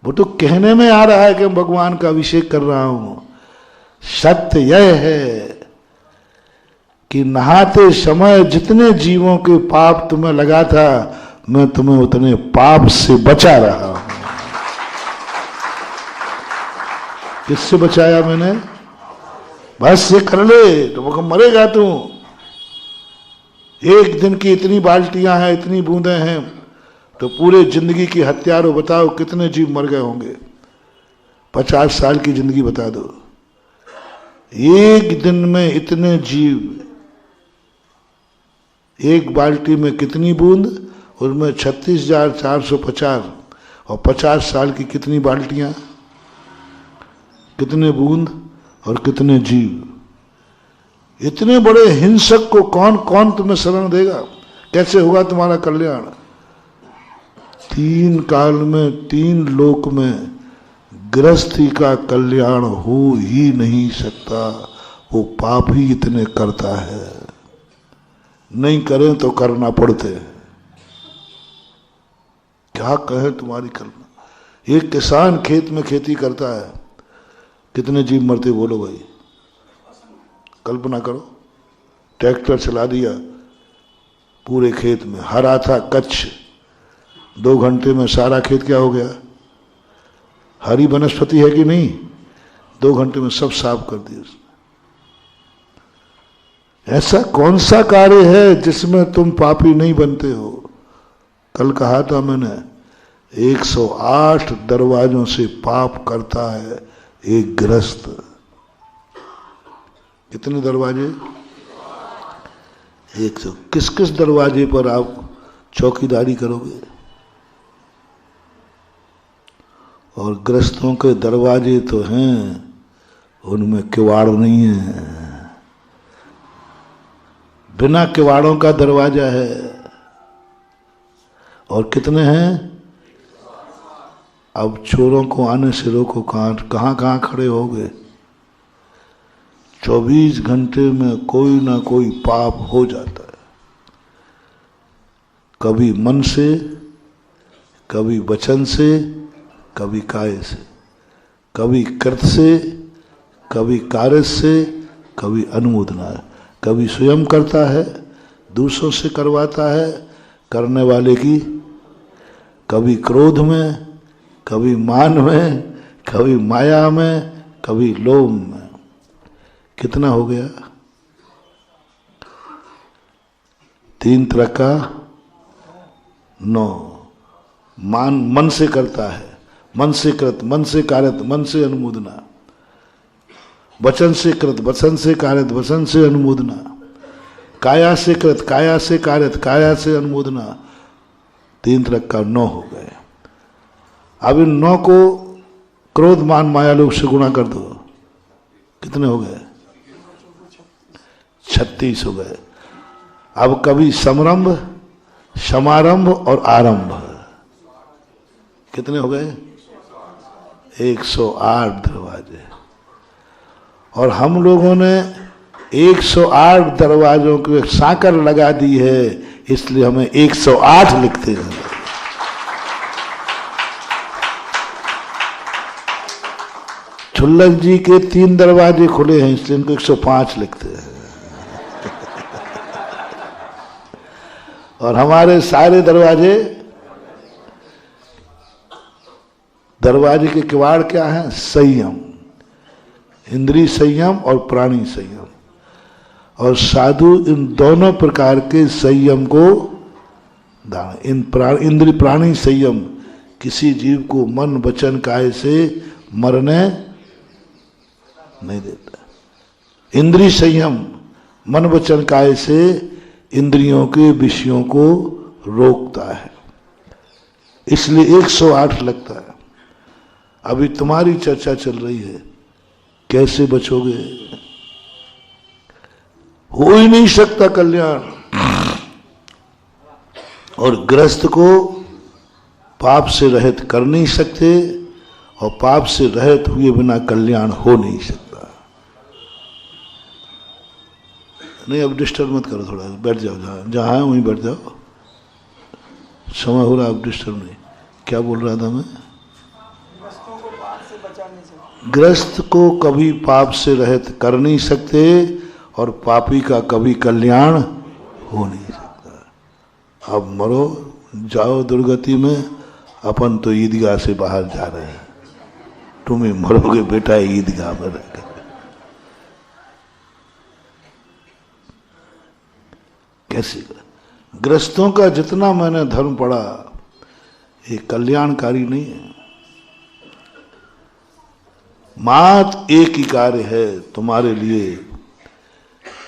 वो तो कहने में आ रहा है कि मैं भगवान का अभिषेक कर रहा हूं। सत्य यह है कि नहाते समय जितने जीवों के पाप तुम्हें लगा था, मैं तुम्हें उतने पाप से बचा रहा हूं। किससे बचाया मैंने? बस ये कर ले तो वो मरेगा तू। एक दिन की इतनी बाल्टियां हैं, इतनी बूंदें हैं, तो पूरे जिंदगी की हत्यारों बताओ कितने जीव मर गए होंगे। 50 साल की जिंदगी बता दो, एक दिन में इतने जीव, एक बाल्टी में कितनी बूंद, उसमें 36,450, और 50 साल की कितनी बाल्टियां, कितने बूंद और कितने जीव। इतने बड़े हिंसक को कौन कौन तुम्हें शरण देगा? कैसे होगा तुम्हारा कल्याण? 3 काल में 3 लोक में गृहस्थी का कल्याण हो ही नहीं सकता। वो पाप ही इतने करता है, नहीं करें तो करना पड़ते हैं। क्या कहे तुम्हारी कल्पना। एक किसान खेत में खेती करता है, कितने जीव मरते बोलो भाई? कल्पना करो, ट्रैक्टर चला दिया, पूरे खेत में हरा था कच्छ, 2 घंटे में सारा खेत क्या हो गया? हरी वनस्पति है कि नहीं? 2 घंटे में सब साफ कर दिया। ऐसा कौन सा कार्य है जिसमें तुम पापी नहीं बनते हो? कल कहा था मैंने, 108 दरवाजों से पाप करता है एक गृहस्थ। कितने दरवाजे? 100। किस किस दरवाजे पर आप चौकीदारी करोगे? और गृहस्थों के दरवाजे तो हैं, उनमें किवाड़ नहीं है, बिना किवाड़ों का दरवाजा है। और कितने हैं? अब चोरों को आने से रोको, कहाँ खड़े हो गए? 24 घंटे में कोई ना कोई पाप हो जाता है, कभी मन से, कभी वचन से, कभी काय से, कभी कृत से, कभी कार्य से, कभी अनुमोदना, कभी स्वयं करता है, दूसरों से करवाता है, करने वाले की कभी क्रोध में, कभी मान में, कभी माया में, कभी लोभ में। कितना हो गया? 3 तरह का 9। मान मन से करता है, मन से कृत, मन से कारत, मन से अनुमोदना। वचन से कृत, वचन से कारत, वचन से अनुमोदना। काया से कृत, काया से कारत, काया से अनुमोदना। 3 तरह का 9 हो गए। अब इन 9 को क्रोध मान माया लोभ से गुणा कर दो, कितने हो गए? 36 हो गए। अब कभी समरंभ, समारंभ और आरंभ, कितने हो गए? 108 दरवाजे। और हम लोगों ने 108 दरवाजों को साकर लगा दी है, इसलिए हमें 108 लिखते हैं। छुल्लक जी के 3 दरवाजे खुले हैं, इसलिए इनको 105 लिखते हैं। और हमारे सारे दरवाजे के किवाड़ क्या हैं? संयम, इंद्रिय संयम और प्राणी संयम। और साधु इन दोनों प्रकार के संयम को दान, इंद्रिय प्राणी संयम किसी जीव को मन वचन काया से मरने नहीं देता। इंद्रिय संयम मन वचन काया से इंद्रियों के विषयों को रोकता है, इसलिए 108 लगता है। अभी तुम्हारी चर्चा चल रही है, कैसे बचोगे? हो ही नहीं सकता कल्याण। और ग्रस्त को पाप से रहित कर नहीं सकते, और पाप से रहित हुए बिना कल्याण हो नहीं सकता। नहीं, अब डिस्टर्ब मत करो, थोड़ा बैठ जाओ, जहां है वहीं बैठ जाओ। समय हो रहा, अब डिस्टर्ब नहीं। क्या बोल रहा था मैं? ग्रस्त को कभी पाप से रहित कर नहीं सकते, और पापी का कभी कल्याण हो नहीं सकता। अब मरो, जाओ दुर्गति में, अपन तो ईदगाह से बाहर जा रहे हैं। तुम्हें मरोगे बेटा ईदगाह में रहकर। कैसे? ग्रस्तों का जितना मैंने धर्म पढ़ा, ये कल्याणकारी नहीं है। मात्र एक ही कार्य है तुम्हारे लिए।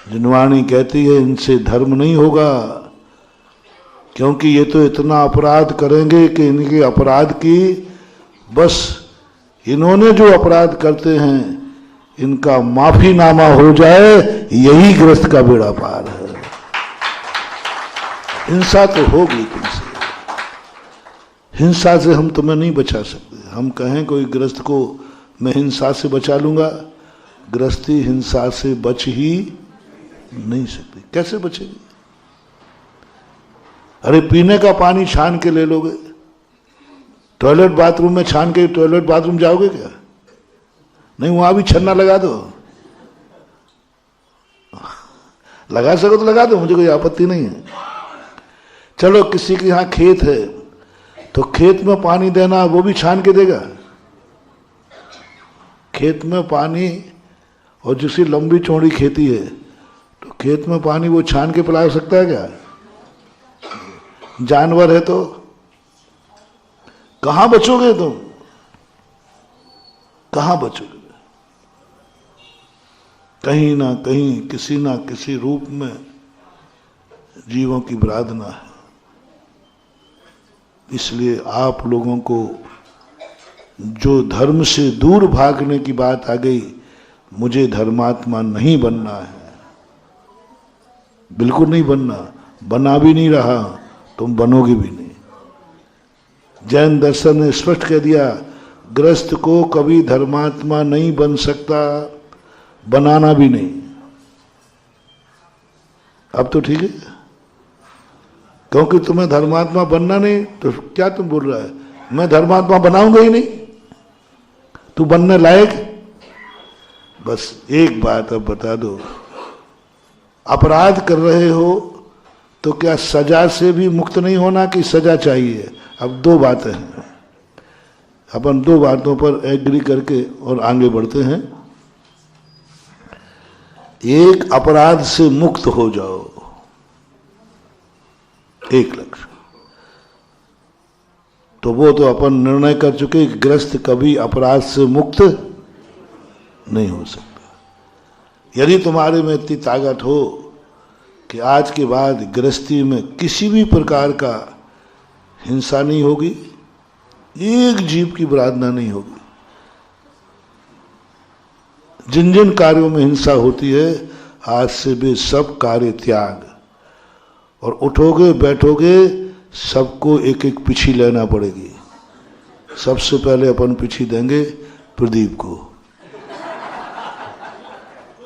जिनवाणी कहती है इनसे धर्म नहीं होगा, क्योंकि ये तो इतना अपराध करेंगे कि इनके अपराध की, बस इन्होंने जो अपराध करते हैं इनका माफीनामा हो जाए, यही ग्रस्त का बेड़ा पार है। हिंसा तो होगी तुमसे, हिंसा से हम तुम्हें नहीं बचा सकते। हम कहें कोई ग्रस्त को मैं हिंसा से बचा लूंगा, गृहस्थी हिंसा से बच ही नहीं सकती। कैसे बचेगी? अरे पीने का पानी छान के ले लोगे, टॉयलेट बाथरूम में छान के टॉयलेट बाथरूम जाओगे क्या? नहीं, वहां भी छन्ना लगा दो। लगा सको तो लगा दो, मुझे कोई आपत्ति नहीं है। चलो किसी के यहां खेत है, तो खेत में पानी देना, वो भी छान के देगा? खेत में पानी, और जिसकी लंबी चौड़ी खेती है, तो खेत में पानी वो छान के पिला सकता है क्या? जानवर है तो कहां बचोगे तुम? कहां बचोगे? कहीं ना कहीं किसी ना किसी रूप में जीवों की विराधना है। इसलिए आप लोगों को जो धर्म से दूर भागने की बात आ गई, मुझे धर्मात्मा नहीं बनना है, बिल्कुल नहीं बनना, बना भी नहीं रहा, तुम बनोगे भी नहीं। जैन दर्शन ने स्पष्ट कह दिया, ग्रस्त को कभी धर्मात्मा नहीं बन सकता, बनाना भी नहीं। अब तो ठीक है, क्योंकि तुम्हें धर्मात्मा बनना नहीं, तो क्या तुम बोल रहा है मैं धर्मात्मा बनाऊंगा ही नहीं? तू बनने लायक? बस एक बात अब बता दो, अपराध कर रहे हो तो क्या सजा से भी मुक्त नहीं होना कि सजा चाहिए? अब दो बातें हैं, अपन दो बातों पर एग्री करके और आगे बढ़ते हैं। एक, अपराध से मुक्त हो जाओ, एक लक्ष्य। तो वो तो अपन निर्णय कर चुके कि ग्रस्त कभी अपराध से मुक्त नहीं हो सकता। यदि तुम्हारे में इतनी ताकत हो कि आज के बाद गृहस्थी में किसी भी प्रकार का हिंसा नहीं होगी, एक जीव की बरादना नहीं होगी, जिन जिन कार्यों में हिंसा होती है आज से भी सब कार्य त्याग, और उठोगे बैठोगे सबको एक एक पिछी लेना पड़ेगी। सबसे पहले अपन पिछी देंगे प्रदीप को,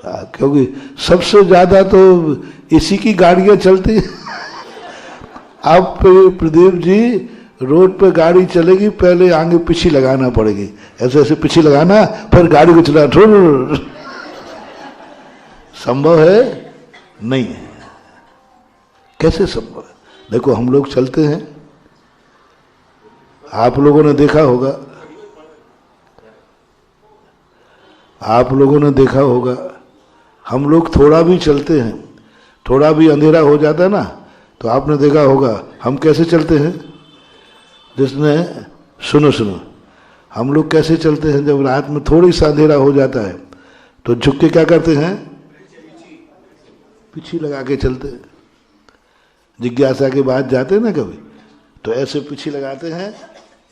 क्योंकि सबसे ज्यादा तो इसी की गाड़ियां चलती। अब प्रदीप जी रोड पे गाड़ी चलेगी, पहले आगे पिछी लगाना पड़ेगी, ऐसे ऐसे पिछी लगाना, फिर गाड़ी को चला। संभव है? नहीं है। कैसे संभव है? देखो हम लोग चलते हैं, आप लोगों ने देखा होगा, आप लोगों ने देखा होगा, हम लोग थोड़ा भी चलते हैं, थोड़ा भी अंधेरा हो जाता है ना, तो आपने देखा होगा हम कैसे चलते हैं। जिसने सुनो सुनो, हम लोग कैसे चलते हैं, जब रात में थोड़ी सा अंधेरा हो जाता है तो झुक के क्या करते हैं, पीछे लगा के चलते हैं। जिज्ञासा के बाद जाते हैं ना कभी, तो ऐसे पीछे लगाते हैं,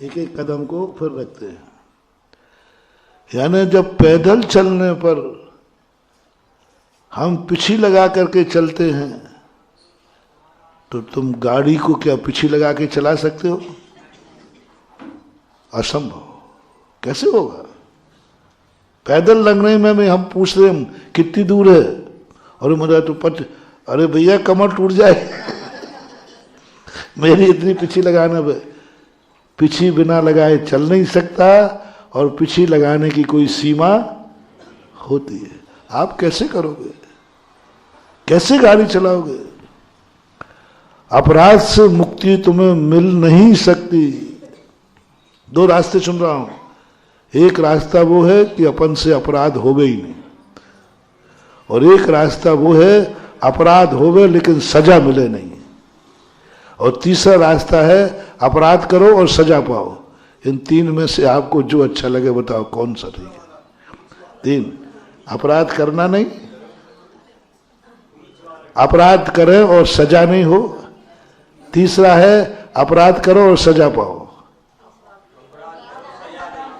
एक एक कदम को फिर रखते हैं। यानी जब पैदल चलने पर हम पीछे लगा करके चलते हैं, तो तुम गाड़ी को क्या पीछे लगा के चला सकते हो? असंभव। कैसे होगा? पैदल लगने में हम पूछ रहे हैं कितनी दूर है, और मेरा तो अरे भैया कमर टूट जाए। मेरी इतनी पीछे लगाना, पीछे बिना लगाए चल नहीं सकता, और पीछे लगाने की कोई सीमा होती है। आप कैसे करोगे? कैसे गाड़ी चलाओगे? अपराध से मुक्ति तुम्हें मिल नहीं सकती। दो रास्ते चुन रहा हूं। एक रास्ता वो है कि अपन से अपराध होवे ही नहीं, और एक रास्ता वो है अपराध होवे लेकिन सजा मिले नहीं, और तीसरा रास्ता है अपराध करो और सजा पाओ। इन तीन में से आपको जो अच्छा लगे बताओ कौन सा ठीक है। तीन, अपराध करना नहीं, अपराध करें और सजा नहीं हो। तीसरा है अपराध करो और सजा पाओ।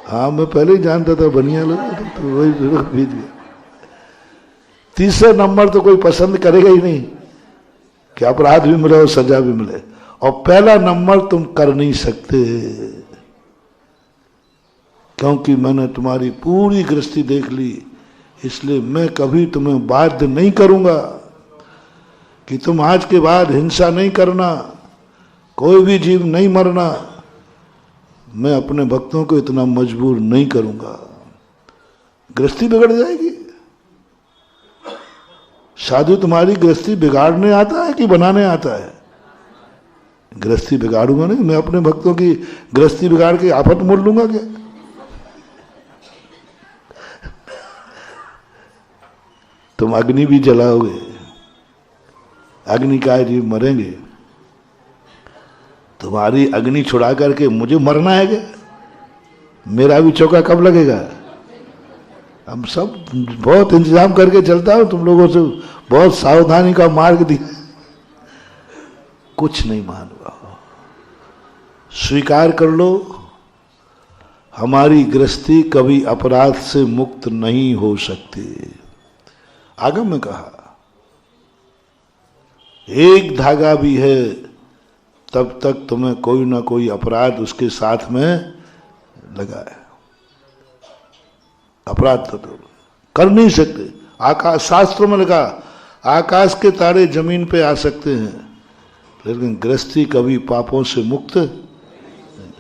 हाँ, मैं पहले ही जानता था बनिया लोग, तो वही भेज दिया। तीसरे नंबर तो कोई पसंद करेगा ही नहीं कि अपराध भी मिले और सजा भी मिले, और पहला नंबर तुम कर नहीं सकते, क्योंकि मैंने तुम्हारी पूरी गृहस्थी देख ली, इसलिए मैं कभी तुम्हें बाध्य नहीं करूंगा कि तुम आज के बाद हिंसा नहीं करना, कोई भी जीव नहीं मरना। मैं अपने भक्तों को इतना मजबूर नहीं करूंगा, गृहस्थी बिगड़ जाएगी। साधु तुम्हारी गृहस्थी बिगाड़ने आता है कि बनाने आता है? गृहस्थी बिगाड़ूंगा नहीं, मैं अपने भक्तों की गृहस्थी बिगाड़ के आफत मोड़ लूंगा क्या? तुम अग्नि भी जलाओगे, अग्निकाय जीव मरेंगे, तुम्हारी अग्नि छुड़ा करके मुझे मरना है क्या? मेरा भी चौका कब लगेगा? हम सब बहुत इंतजाम करके चलता हूं, तुम लोगों से बहुत सावधानी का मार्ग दिया, कुछ नहीं मान पाओ। स्वीकार कर लो, हमारी गृहस्थी कभी अपराध से मुक्त नहीं हो सकती। आगम में कहा एक धागा भी है तब तक तुम्हें कोई ना कोई अपराध उसके साथ में लगा है। अपराध तो कर नहीं सकते। आकाश, शास्त्रों में लिखा आकाश के तारे जमीन पे आ सकते हैं, लेकिन गृहस्थी कभी पापों से मुक्त नहीं।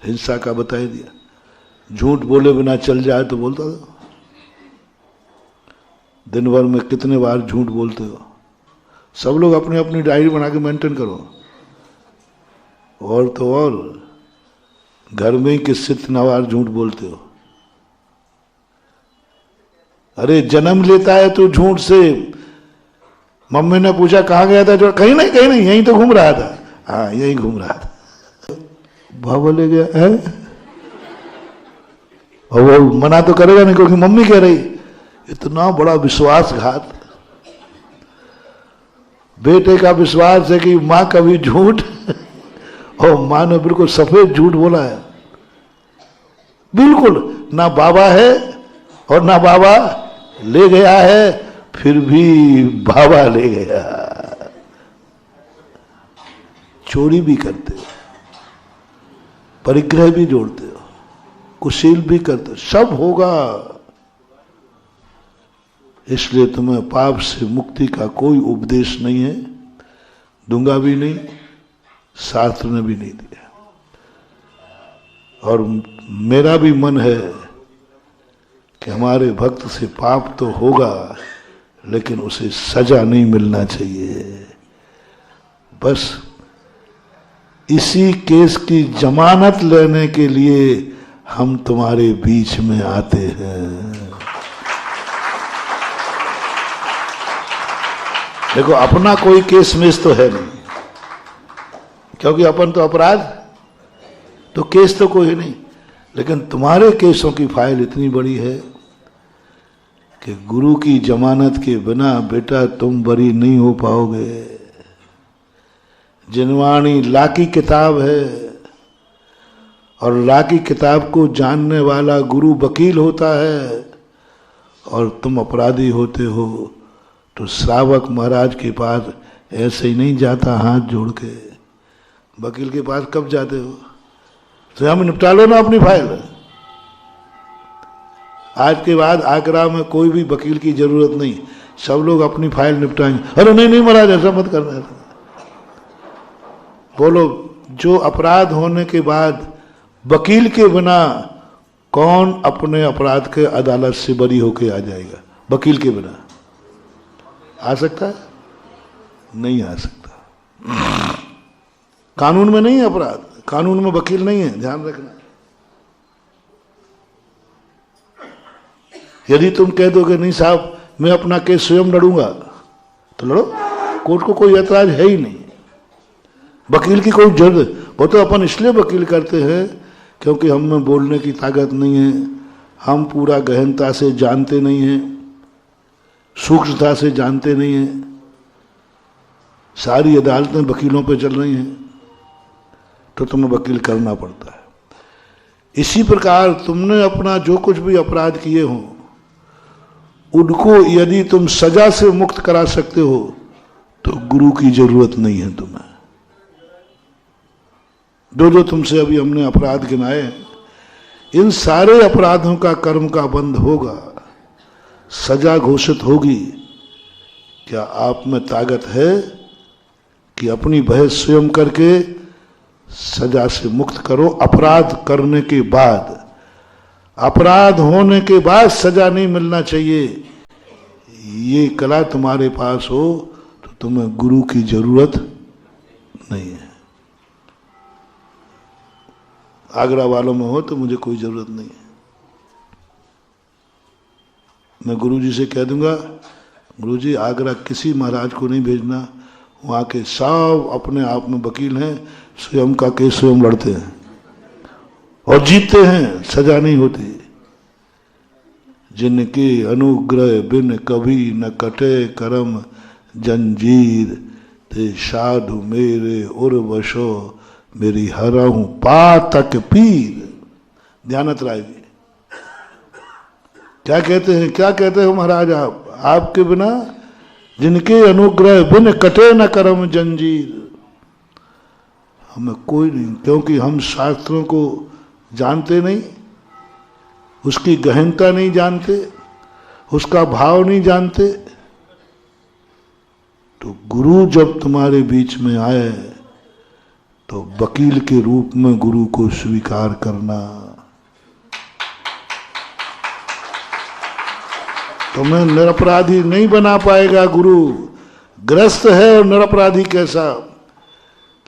हिंसा का बताई दिया, झूठ बोले बिना चल जाए तो बोलता था, दिन भर में कितने बार झूठ बोलते हो? सब लोग अपनी अपनी डायरी बना के मेंटेन करो। और तो और घर में ही किससे इतना बार झूठ बोलते हो? अरे जन्म लेता है तो झूठ से। मम्मी ने पूछा कहाँ गया था? जो कहीं नहीं यहीं तो घूम रहा था। हाँ यहीं घूम रहा था। भाव ले गया है और वो मना तो करेगा नहीं क्योंकि मम्मी कह रही। इतना बड़ा विश्वासघात। बेटे का विश्वास है कि माँ कभी झूठ, और माँ ने बिल्कुल सफेद झूठ बोला है। बिल्कुल ना बाबा है और ना बाबा ले गया है, फिर भी बाबा ले गया। चोरी भी करते हो, परिग्रह भी जोड़ते हो, कुशील भी करते हो, सब होगा। इसलिए तुम्हें पाप से मुक्ति का कोई उपदेश नहीं है, दूंगा भी नहीं, शास्त्र ने भी नहीं दिया। और मेरा भी मन है कि हमारे भक्त से पाप तो होगा लेकिन उसे सजा नहीं मिलना चाहिए। बस इसी केस की जमानत लेने के लिए हम तुम्हारे बीच में आते हैं। देखो अपना कोई केस मिस तो है नहीं, क्योंकि अपन तो अपराध, तो केस तो कोई नहीं। लेकिन तुम्हारे केसों की फाइल इतनी बड़ी है कि गुरु की जमानत के बिना बेटा तुम बरी नहीं हो पाओगे। जिनवाणी ला की किताब है, और ला की किताब को जानने वाला गुरु वकील होता है, और तुम अपराधी होते हो तो श्रावक महाराज के पास ऐसे ही नहीं जाता हाथ जोड़ के। वकील के पास कब जाते हो? तो हम निपटा लो ना अपनी फाइल। आज के बाद आगरा में कोई भी वकील की जरूरत नहीं, सब लोग अपनी फाइल निपटाएंगे। अरे नहीं महाराज ऐसा मत करना। बोलो, जो अपराध होने के बाद वकील के बिना कौन अपने अपराध के अदालत से बरी होके आ जाएगा? वकील के बिना आ सकता है? नहीं आ सकता। कानून में नहीं है अपराध, कानून में वकील नहीं है, ध्यान रखना। यदि तुम कह दोगे नहीं साहब मैं अपना केस स्वयं लड़ूंगा, तो लड़ो, कोर्ट को कोई ऐतराज है ही नहीं। वकील की कोई जरूरत, वो तो अपन इसलिए वकील करते हैं क्योंकि हम में बोलने की ताकत नहीं है, हम पूरा गहनता से जानते नहीं हैं, सूक्ष्मता से जानते नहीं हैं। सारी अदालतें वकीलों पे चल रही हैं, तो तुम्हें वकील करना पड़ता है। इसी प्रकार तुमने अपना जो कुछ भी अपराध किए हों, उनको यदि तुम सजा से मुक्त करा सकते हो तो गुरु की जरूरत नहीं है तुम्हें। जो तुमसे अभी हमने अपराध गिनाए, इन सारे अपराधों का कर्म का बंध होगा, सजा घोषित होगी। क्या आप में ताकत है कि अपनी बहस स्वयं करके सजा से मुक्त करो? अपराध करने के बाद, अपराध होने के बाद सजा नहीं मिलना चाहिए, ये कला तुम्हारे पास हो तो तुम्हें गुरु की जरूरत नहीं है। आगरा वालों में हो तो मुझे कोई जरूरत नहीं है। मैं गुरुजी से कह दूंगा, गुरुजी आगरा किसी महाराज को नहीं भेजना, वहाँ के सब अपने आप में वकील हैं, स्वयं का केस स्वयं लड़ते हैं और जीतते हैं, सजा नहीं होती। जिनके अनुग्रह बिन कभी न कटे करम जंजीर, ते साधु मेरे उर्वशो मेरी हरहूं पातक पीर। ध्यानत राय जी क्या कहते हैं महाराज? आपके बिना जिनके अनुग्रह बिन कटे न करम जंजीर, हमें कोई नहीं, क्योंकि हम शास्त्रों को जानते नहीं, उसकी गहनता नहीं जानते, उसका भाव नहीं जानते। तो गुरु जब तुम्हारे बीच में आए तो वकील के रूप में गुरु को स्वीकार करना। तुम्हें निरपराधी नहीं बना पाएगा गुरु। ग्रस्त है और निरपराधी कैसा,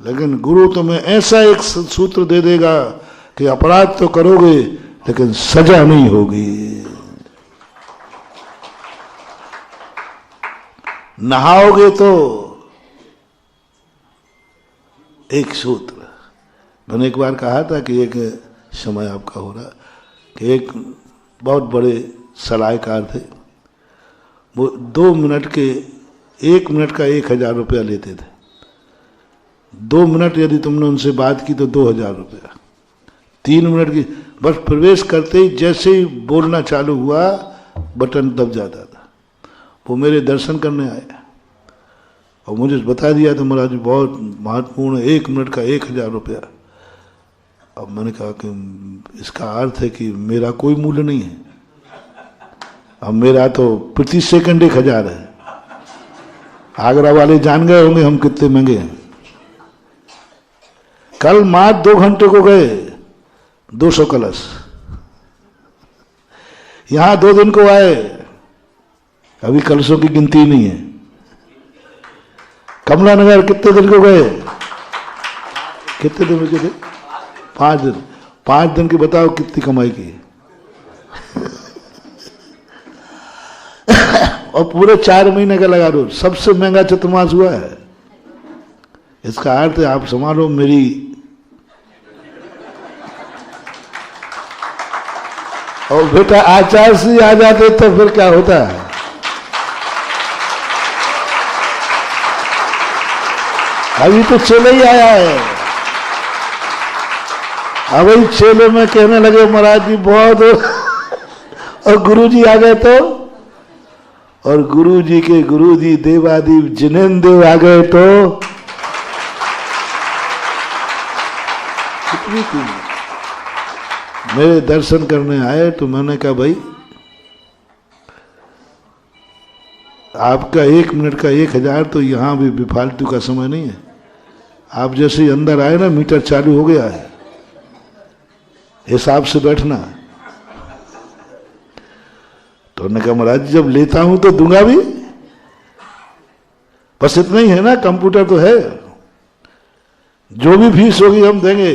लेकिन गुरु तुम्हें ऐसा एक सूत्र दे देगा कि अपराध तो करोगे लेकिन सजा नहीं होगी। नहाओगे तो एक सूत्र। मैंने एक बार कहा था कि एक समय आपका हो रहा कि एक बहुत बड़े सलाहकार थे, वो 2 मिनट के 1 मिनट का 1000 रुपया लेते थे। 2 मिनट यदि तुमने उनसे बात की तो 2000 रुपया। 3 मिनट की बस प्रवेश करते ही जैसे ही बोलना चालू हुआ बटन दब जाता था। वो मेरे दर्शन करने आए और मुझे बता दिया था महाराज जी बहुत महत्वपूर्ण 1 मिनट का 1000 रुपया। अब मैंने कहा कि इसका अर्थ है कि मेरा कोई मूल्य नहीं है, अब मेरा तो प्रति सेकंड 1000 है। आगरा वाले जान गए होंगे हम कितने महंगे हैं। कल मात्र 2 घंटे को गए 200 कलश, यहां 2 दिन को आए, अभी कलशों की गिनती नहीं है। कमला नगर कितने दिन को गए, कितने दिन के थे? 5 दिन। 5 दिन की बताओ कितनी कमाई की। और पूरे 4 महीने का लगा दो, सबसे महंगा चतुर्मास हुआ है। इसका अर्थ है आप संभालो मेरी। और बेटा आचार्य श्री आ जाते तो फिर क्या होता है। अभी तो चले ही आया है, अभी चेले में कहने लगे महाराज जी बहुत और गुरु जी आ गए तो, और गुरु जी के गुरु जी देवादीप जिनेन्द्र देव आ गए तो कितनी मेरे दर्शन करने आए। तो मैंने कहा भाई आपका 1 मिनट का 1000 तो यहां भी बेफालतू का समय नहीं है। आप जैसे ही अंदर आए ना मीटर चालू हो गया है, हिसाब से बैठना। तो उन्होंने कहा महाराज जब लेता हूं तो दूंगा भी, बस इतना ही है ना, कंप्यूटर तो है, जो भी फीस होगी हम देंगे।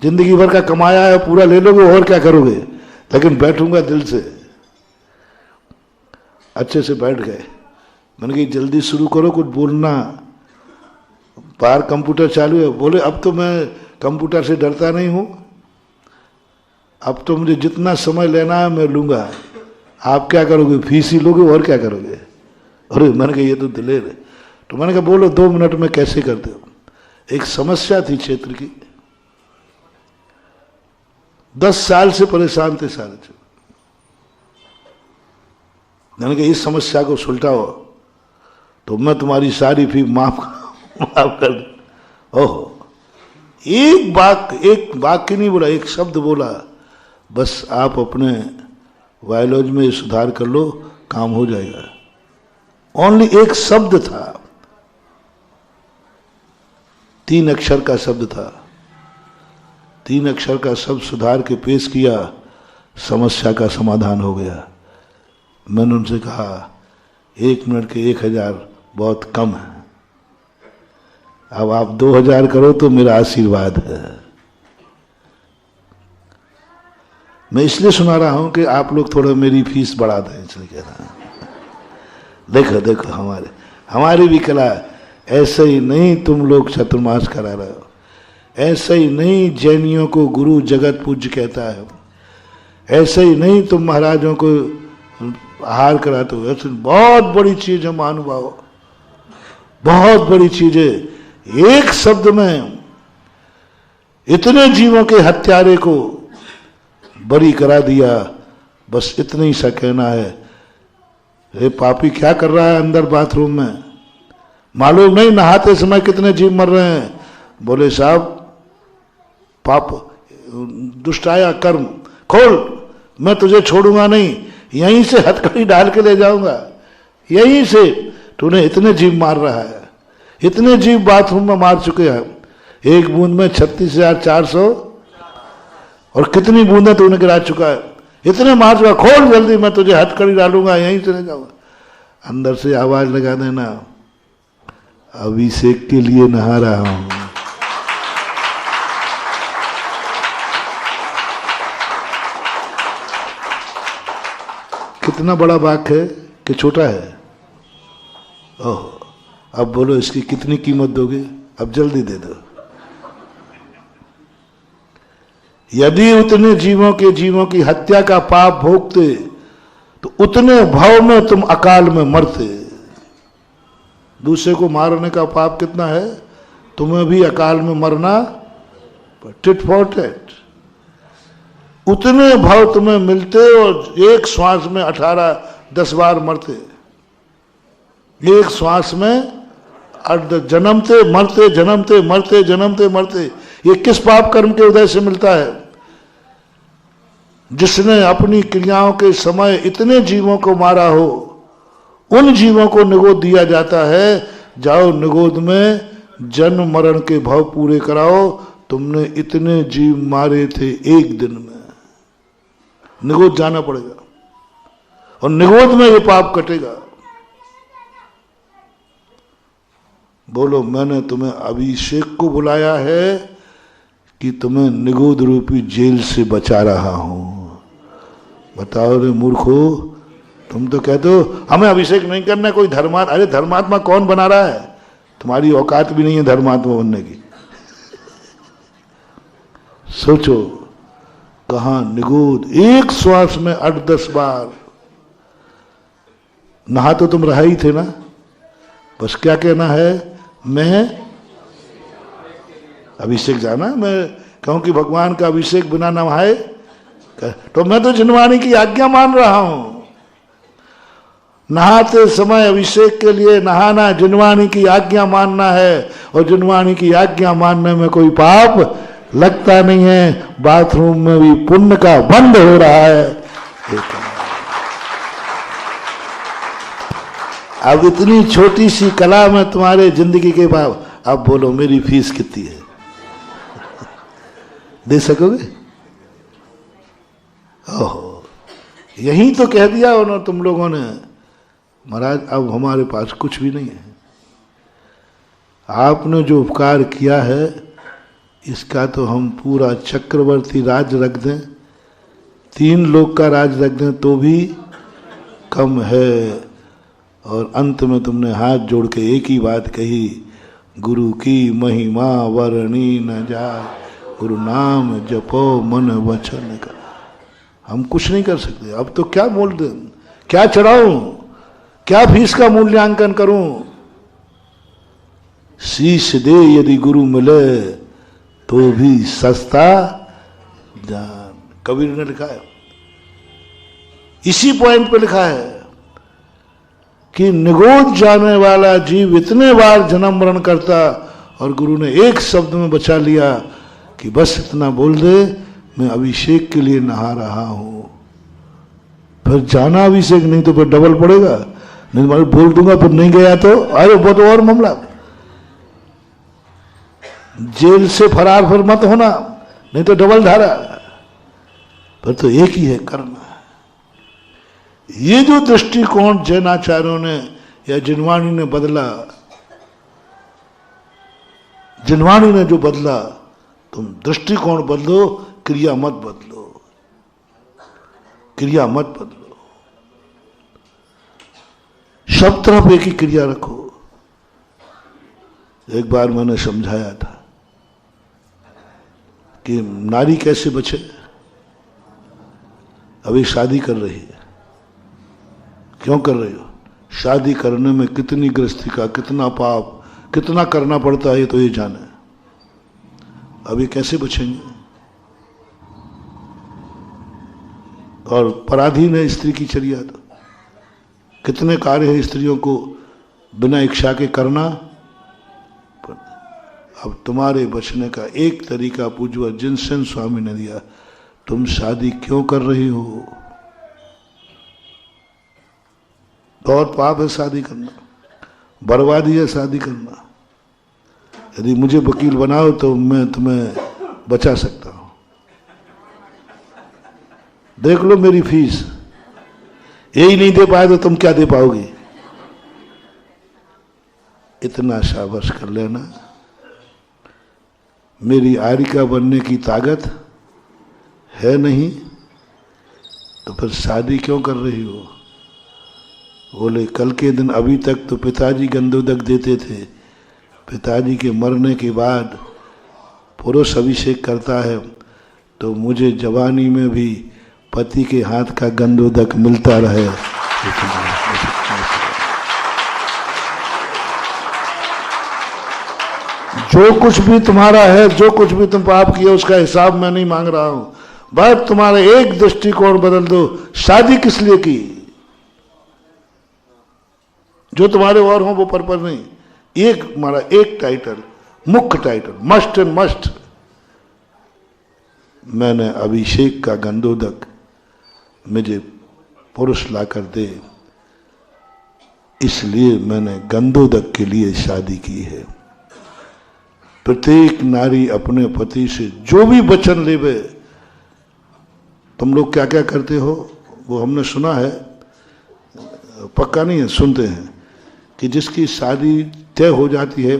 जिंदगी भर का कमाया है पूरा ले लोगे और क्या करोगे, लेकिन बैठूंगा दिल से। अच्छे से बैठ गए। मैंने कहा जल्दी शुरू करो, कुछ बोलना। बाहर कंप्यूटर चालू है। बोले अब तो मैं कंप्यूटर से डरता नहीं हूं, अब तो मुझे जितना समय लेना है मैं लूंगा। आप क्या करोगे, फीस ही लोगे और क्या करोगे। अरे मैंने कहा ये तो दिलेर है। तो मैंने कहा बोलो 2 मिनट में कैसे करते हो। एक समस्या थी क्षेत्र की, 10 साल से परेशान थे सारे। मैंने कहा इस समस्या को सुलझाओ तो मैं तुम्हारी सारी फी माफ कर दूं। ओहो, एक वाक्य नहीं बोला, एक शब्द बोला, बस आप अपने वायलॉज में सुधार कर लो, काम हो जाएगा। ओनली एक शब्द था, 3 अक्षर का शब्द था। 3 अक्षर का शब्द सुधार के पेश किया, समस्या का समाधान हो गया। मैंने उनसे कहा 1 मिनट के 1000 बहुत कम है, अब आप 2000 करो तो मेरा आशीर्वाद है। मैं इसलिए सुना रहा हूं कि आप लोग थोड़ा मेरी फीस बढ़ा दें, इसलिए कह रहा हूं। देखो देखो हमारी भी कला, ऐसे ही नहीं तुम लोग चतुर्मास करा रहे हो, ऐसे ही नहीं जैनियों को गुरु जगत पूज्य कहता है, ऐसे ही नहीं तुम महाराजों को आहार कराते हो। ऐसे बहुत बड़ी चीज है महानुभाव, बहुत बड़ी चीज है। एक शब्द में इतने जीवों के हत्यारे को बरी करा दिया, बस इतना ही सा कहना है। ये पापी क्या कर रहा है अंदर बाथरूम में, मालूम नहीं नहाते समय कितने जीव मर रहे हैं। बोले साहब पाप दुष्टाया कर्म खोल, मैं तुझे छोड़ूंगा नहीं, यहीं से हथकड़ी डाल के ले जाऊंगा, यहीं से। तूने इतने जीव मार रहा है, इतने जीव बाथरूम में मार चुके हैं, एक बूंद में 36,400 और कितनी बूंदें तूने गिरा चुका है। इतने मार्च में खोल जल्दी, मैं तुझे हथकड़ी डालूंगा, यहीं चले जाऊंगा। अंदर से आवाज लगा देना, अभिषेक के लिए नहा रहा हूं। कितना बड़ा वाक्य है कि छोटा है? ओह, अब बोलो इसकी कितनी कीमत दोगे? अब जल्दी दे दो। यदि उतने जीवों की हत्या का पाप भोगते तो उतने भाव में तुम अकाल में मरते। दूसरे को मारने का पाप कितना है? तुम्हें भी अकाल में मरना, टिट फॉर टैट। उतने भाव तुम्हें मिलते और एक श्वास में 18-10 बार मरते। एक श्वास में जन्मते मरते, जन्मते मरते, जन्मते मरते। ये किस पाप कर्म के उदय से मिलता है? जिसने अपनी क्रियाओं के समय इतने जीवों को मारा हो, उन जीवों को निगोद दिया जाता है, जाओ निगोद में जन्म मरण के भाव पूरे कराओ। तुमने इतने जीव मारे थे एक दिन में, निगोद जाना पड़ेगा और निगोद में ये पाप कटेगा। बोलो, मैंने तुम्हें अभिषेक को बुलाया है कि तुम्हें निगोद रूपी जेल से बचा रहा हूं? बताओ रे मूर्खो, तुम तो कहते हो हमें अभिषेक नहीं करना, कोई धर्मात्मा। अरे धर्मात्मा कौन बना रहा है? तुम्हारी औकात भी नहीं है धर्मात्मा बनने की। सोचो, कहां निगोद, एक श्वास में 8-10 बार। नहा तो तुम रहा ही थे ना, बस क्या कहना है? मैं अभिषेक जाना, मैं कहूं कि भगवान का अभिषेक बिना नहाए, तो मैं तो जिनवाणी की आज्ञा मान रहा हूं। नहाते समय अभिषेक के लिए नहाना जिनवाणी की आज्ञा मानना है, और जिनवाणी की आज्ञा मानने में कोई पाप लगता नहीं है। बाथरूम में भी पुण्य का बंद हो रहा है। अब इतनी छोटी सी कला में तुम्हारे जिंदगी के पाप। अब बोलो मेरी फीस कितनी है? दे सकोगे? ओहो, यही तो कह दिया उन्होंने, तुम लोगों ने, महाराज अब हमारे पास कुछ भी नहीं है। आपने जो उपकार किया है इसका तो हम पूरा चक्रवर्ती राज रख दें, 3 लोक का राज रख दें तो भी कम है। और अंत में तुमने हाथ जोड़ के एक ही बात कही, गुरु की महिमा वर्णी न जाए, गुरु नाम जपो मन वचन का। हम कुछ नहीं कर सकते। अब तो क्या मोल दें, क्या चढ़ाऊं, क्या फीस का मूल्यांकन करूं? शीश दे यदि गुरु मिले तो भी सस्ता जान। कबीर ने लिखा है, इसी पॉइंट पे लिखा है कि निगोद जाने वाला जीव इतने बार जन्म मरण करता, और गुरु ने एक शब्द में बचा लिया कि बस इतना बोल दे, मैं अभिषेक के लिए नहा रहा हूं। फिर जाना अभिषेक, नहीं तो फिर डबल पड़ेगा। नहीं मैं बोल दूंगा फिर नहीं गया तो अरे वो तो और मामला। जेल से फरार फिर मत होना, नहीं तो डबल धारा। फिर तो एक ही है, करना। ये जो दृष्टिकोण जैनाचार्यों ने या जिनवाणी ने बदला, जिनवाणी ने जो बदला, तुम दृष्टिकोण बदलो, क्रिया मत बदलो, क्रिया मत बदलो। सब तरफ एक ही क्रिया रखो। एक बार मैंने समझाया था कि नारी कैसे बचे। अभी शादी कर रही है, क्यों कर रही हो? शादी करने में कितनी गृहस्थी का, कितना पाप, कितना करना पड़ता है, तो ये जाने। अभी कैसे बचेंगे? और पराधीन है स्त्री की चर्या। तो कितने कार्य है स्त्रियों को बिना इच्छा के करना। अब तुम्हारे बचने का एक तरीका पूज्य जिनसेन स्वामी ने दिया, तुम शादी क्यों कर रही हो? बहुत पाप है शादी करना, बर्बादी है शादी करना। यदि मुझे वकील बनाओ तो मैं तुम्हें बचा सकता हूं। देख लो मेरी फीस, यही नहीं दे पाए तो तुम क्या दे पाओगे? इतना शाबाश कर लेना। मेरी आरिका बनने की ताकत है नहीं तो फिर शादी क्यों कर रही हो? बोले कल के दिन अभी तक तो पिताजी गंधोदक देते थे, पिताजी के मरने के बाद पुरुष अभिषेक करता है तो मुझे जवानी में भी पति के हाथ का गंधोदक मिलता रहे। जो कुछ भी तुम्हारा है, जो कुछ भी तुम पाप किए उसका हिसाब मैं नहीं मांग रहा हूं, बस तुम्हारा एक दृष्टिकोण बदल दो। शादी किस लिए की? जो तुम्हारे और हो वो पर्पज नहीं, एक हमारा एक टाइटल, मुख्य टाइटल, मस्ट एंड मस्ट। मैंने अभिषेक का गंधोदक मुझे पुरुष लाकर दे, इसलिए मैंने गंधोदक के लिए शादी की है। प्रत्येक नारी अपने पति से जो भी वचन लेवे, तुम लोग क्या क्या करते हो वो हमने सुना है, पक्का नहीं है, सुनते हैं कि जिसकी शादी तय हो जाती है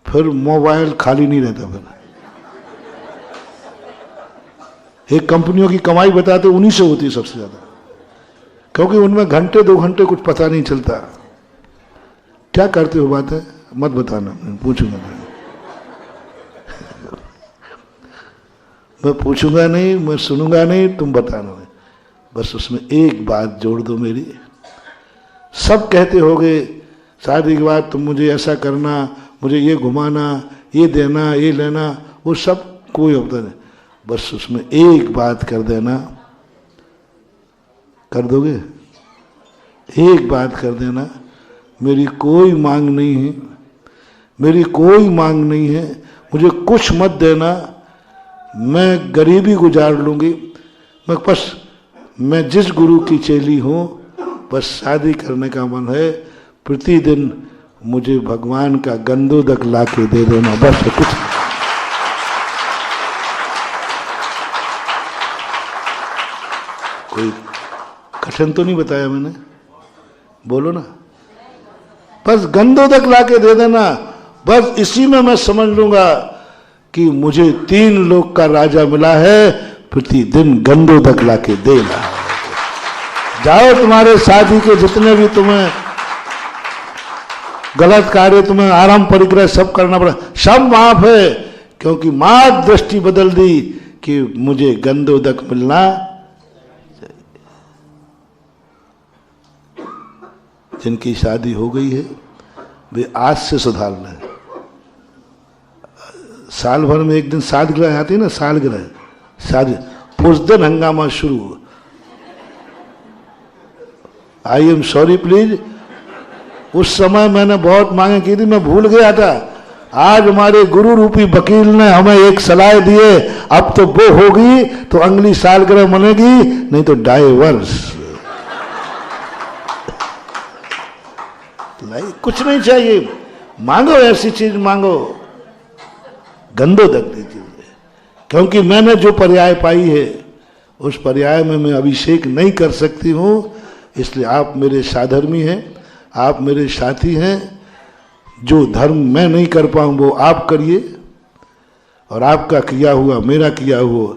फिर मोबाइल खाली नहीं रहता। फिर एक कंपनियों की कमाई बताते उन्हीं से होती है सबसे ज्यादा, क्योंकि उनमें घंटे 2 घंटे कुछ पता नहीं चलता। क्या करते हो बात है मत बताना, पूछूंगा मैं पूछूंगा नहीं, मैं सुनूंगा नहीं, तुम बताना। बस उसमें एक बात जोड़ दो मेरी। सब कहते होगे शादी के बाद तुम मुझे ऐसा करना, मुझे ये घुमाना, ये देना, ये लेना, वो सब कोई होता नहीं। बस उसमें एक बात कर देना, कर दोगे? एक बात कर देना, मेरी कोई मांग नहीं है, मेरी कोई मांग नहीं है, मुझे कुछ मत देना, मैं गरीबी गुजार लूंगी। मैं जिस गुरु की चेली हूं, बस शादी करने का मन है, प्रतिदिन मुझे भगवान का गंधोदक ला के दे देना, बस कुछ। कोई कठिन तो नहीं बताया मैंने, बोलो ना। बस गंधोदक ला के दे देना, बस इसी में मैं समझ लूंगा कि मुझे 3 लोक का राजा मिला है, प्रतिदिन गंधोदक ला के देना। जाओ, तुम्हारे शादी के जितने भी तुम्हें गलत कार्य, तुम्हें आराम परिग्रह सब करना पड़ा, सब माफ है, क्योंकि मां दृष्टि बदल दी कि मुझे गंधोदक मिलना। जिनकी शादी हो गई है वे आज से सुधार लें। साल भर में एक दिन सालगिरह आती है ना, सालगिरह, शादी, उस दिन हंगामा शुरू। आई एम सॉरी प्लीज, उस समय मैंने बहुत मांगे की थी, मैं भूल गया था। आज हमारे गुरु रूपी वकील ने हमें एक सलाह दिए, अब तो वो होगी तो अगली सालगिरह मनेगी, नहीं तो डाइवर्स। नहीं, कुछ नहीं चाहिए, मांगो ऐसी चीज मांगो, गंधोदक दीजिए। क्योंकि मैंने जो पर्याय पाई है उस पर्याय में मैं अभिषेक नहीं कर सकती हूं, इसलिए आप मेरे साधर्मी हैं, आप मेरे साथी हैं। जो धर्म मैं नहीं कर पाऊं वो आप करिए, और आपका किया हुआ मेरा किया हुआ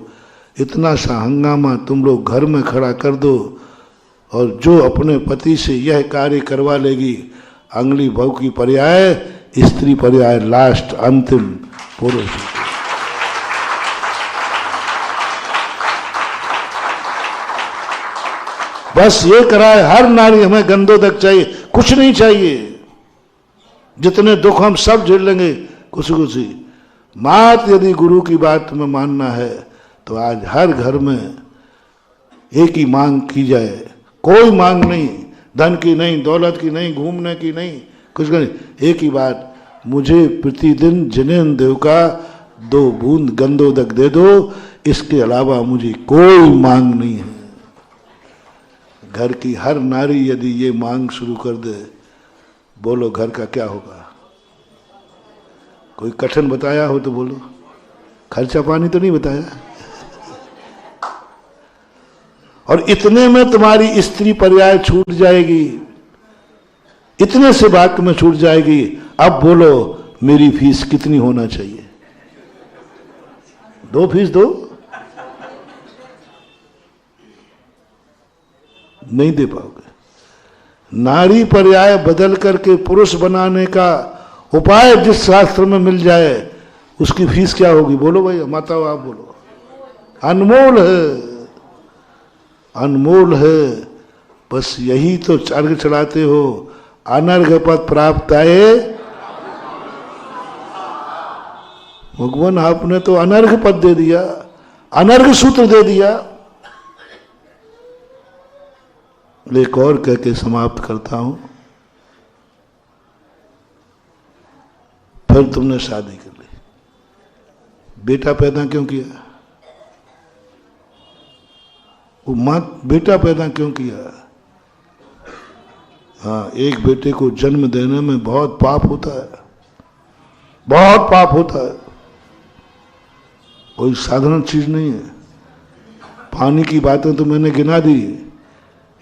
इतना सा हंगामा तुम लोग घर में खड़ा कर दो, और जो अपने पति से यह कार्य करवा लेगी, अंगली भाव की पर्याय, स्त्री पर्याय, लास्ट अंतिम पुरुष। बस ये कराए हर नारी, हमें गंधोदक चाहिए, कुछ नहीं चाहिए। जितने दुख हम सब झेल लेंगे खुशी खुशी। मात यदि गुरु की बात में मानना है तो आज हर घर में एक ही मांग की जाए, कोई मांग नहीं, धन की नहीं, दौलत की नहीं, घूमने की नहीं, कुछ नहीं, एक ही बात, मुझे प्रतिदिन जिनेन्द्र देव का 2 बूंद गंधोदक दे दो, इसके अलावा मुझे कोई मांग नहीं है। घर की हर नारी यदि ये मांग शुरू कर दे, बोलो घर का क्या होगा? कोई कठिन बताया हो तो बोलो, खर्चा पानी तो नहीं बताया। और इतने में तुम्हारी स्त्री पर्याय छूट जाएगी, इतने से वाक्य में छूट जाएगी। अब बोलो मेरी फीस कितनी होना चाहिए? 2 फीस दो, नहीं दे पाओगे। नारी पर्याय बदल करके पुरुष बनाने का उपाय जिस शास्त्र में मिल जाए उसकी फीस क्या होगी? बोलो भाई, माता आप बोलो। अनमोल है, अनमोल है। बस यही तो अर्घ चढ़ाते हो, अनर्घ पद प्राप्त आए। भगवान आपने तो अनर्घ पद दे दिया, अनर्घ सूत्र दे दिया। एक और कह के समाप्त करता हूं। फिर तुमने शादी कर ली, बेटा पैदा क्यों किया? वो मां बेटा पैदा क्यों किया? हाँ, एक बेटे को जन्म देने में बहुत पाप होता है, बहुत पाप होता है। कोई साधारण चीज नहीं है। पानी की बातें तो मैंने गिना दी,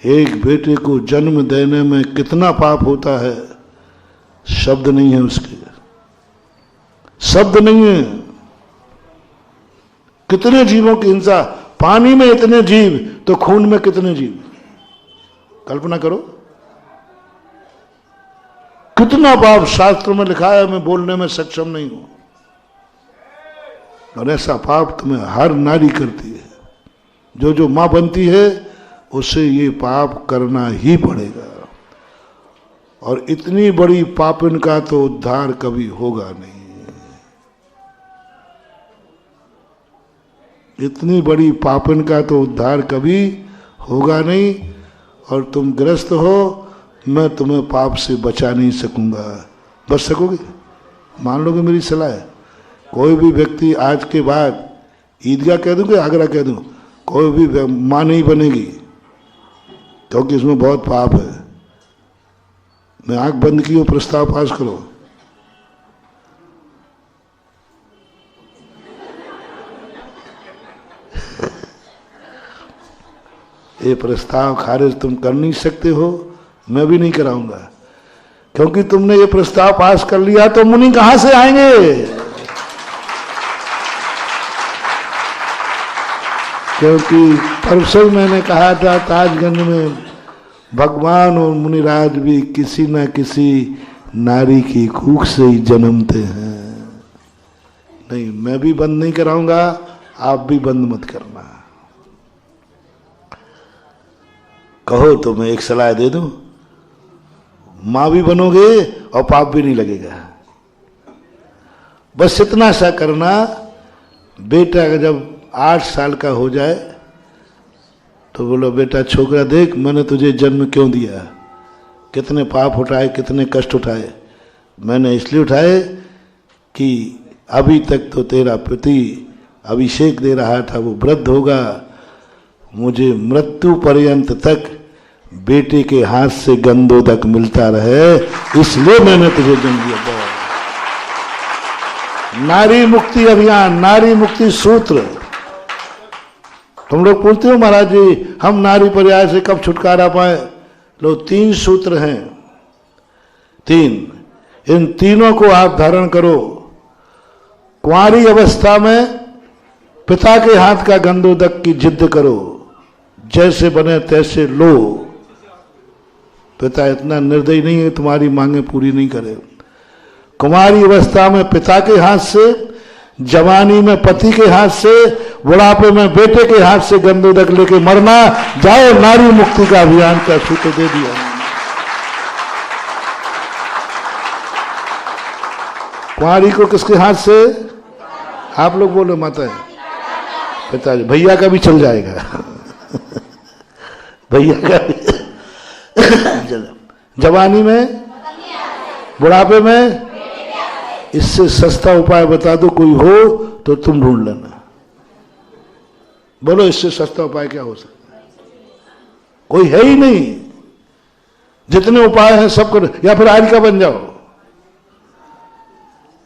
एक बेटे को जन्म देने में कितना पाप होता है, शब्द नहीं है उसके, शब्द नहीं है। कितने जीवों की हिंसा, पानी में इतने जीव तो खून में कितने जीव, कल्पना करो। कितना पाप शास्त्र में लिखा है, मैं बोलने में सक्षम नहीं हूं। और ऐसा पाप तुम्हें हर नारी करती है। जो जो मां बनती है उसे ये पाप करना ही पड़ेगा। और इतनी बड़ी पापिन का तो उद्धार कभी होगा नहीं। इतनी बड़ी पापिन का तो उद्धार कभी होगा नहीं। और तुम ग्रस्त हो, मैं तुम्हें पाप से बचा नहीं सकूंगा। बच सकोगे? मान लोगे मेरी सलाह है? कोई भी व्यक्ति आज के बाद, ईदगाह कह दूं कि आगरा कह दूं, कोई भी मां नहीं बनेगी, क्योंकि इसमें बहुत पाप है। मैं आंख बंद की हूं, प्रस्ताव पास करो। ये प्रस्ताव खारिज तुम कर नहीं सकते हो, मैं भी नहीं कराऊंगा, क्योंकि तुमने ये प्रस्ताव पास कर लिया तो मुनि कहां से आएंगे? क्योंकि परसों मैंने कहा था ताजगंज में भगवान और मुनिराज भी किसी न किसी नारी की कूख से ही जन्मते हैं। नहीं, मैं भी बंद नहीं कराऊंगा, आप भी बंद मत करना। कहो तो मैं एक सलाह दे दूं, मां भी बनोगे और पाप भी नहीं लगेगा। बस इतना सा करना, बेटा जब 8 साल का हो जाए तो बोलो, बेटा छोकरा देख, मैंने तुझे जन्म क्यों दिया, कितने पाप उठाए, कितने कष्ट उठाए। मैंने इसलिए उठाए कि अभी तक तो तेरा पति अभिषेक दे रहा था, वो वृद्ध होगा, मुझे मृत्यु पर्यंत तक बेटे के हाथ से गंधोदक मिलता रहे, इसलिए मैंने तुझे जन्म दिया। नारी मुक्ति अभियान, नारी मुक्ति सूत्र। तुम लोग पूछते हो महाराज जी हम नारी पर्याय से कब छुटकारा पाए? लो, 3 सूत्र हैं, 3। इन तीनों को आप धारण करो। कुंवारी अवस्था में पिता के हाथ का गंधोदक की जिद करो, जैसे बने तैसे लो। पिता इतना निर्दयी नहीं है तुम्हारी मांगे पूरी नहीं करे। कुंवारी अवस्था में पिता के हाथ से, जवानी में पति के हाथ से, बुढ़ापे में बेटे के हाथ से गंधोदक लेके मरना। जाओ, नारी मुक्ति का अभियान का सूत्र दे दिया। कुंवारी को किसके हाथ से? आप लोग बोलो माता है, पिताजी। भैया का भी चल जाएगा भैया का भी जवानी में, बुढ़ापे में। इससे सस्ता उपाय बता दो कोई हो तो तुम ढूंढ लेना। बोलो इससे सस्ता उपाय क्या हो सकता है? कोई है ही नहीं। जितने उपाय हैं सब करो, या फिर आर्यिका बन जाओ।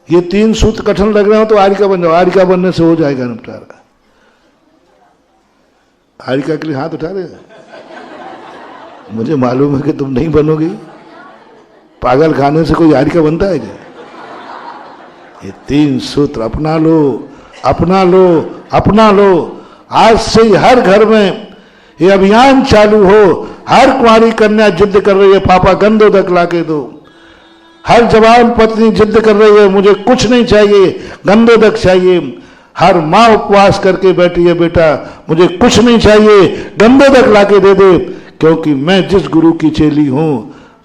ये 3 सूत्र कठिन लग रहे हो तो आर्यिका बन जाओ, आर्यिका बनने से हो जाएगा निपटारा। हारिका के लिए हाथ उठा रहे? मुझे मालूम है कि तुम नहीं बनोगी। पागल खाने से कोई हारिका बनता है क्या? ये 3 सूत्र अपना लो, अपना लो, अपना लो। आज से ही हर घर में ये अभियान चालू हो। हर कुंवारी कन्या जिद कर रही है पापा गंधोदक लाके दो। हर जवान पत्नी जिद कर रही है मुझे कुछ नहीं चाहिए, गंधोदक चाहिए। हर माँ उपवास करके बैठी है बेटा मुझे कुछ नहीं चाहिए, गंधोदक लाके दे दे, क्योंकि मैं जिस गुरु की चेली हूं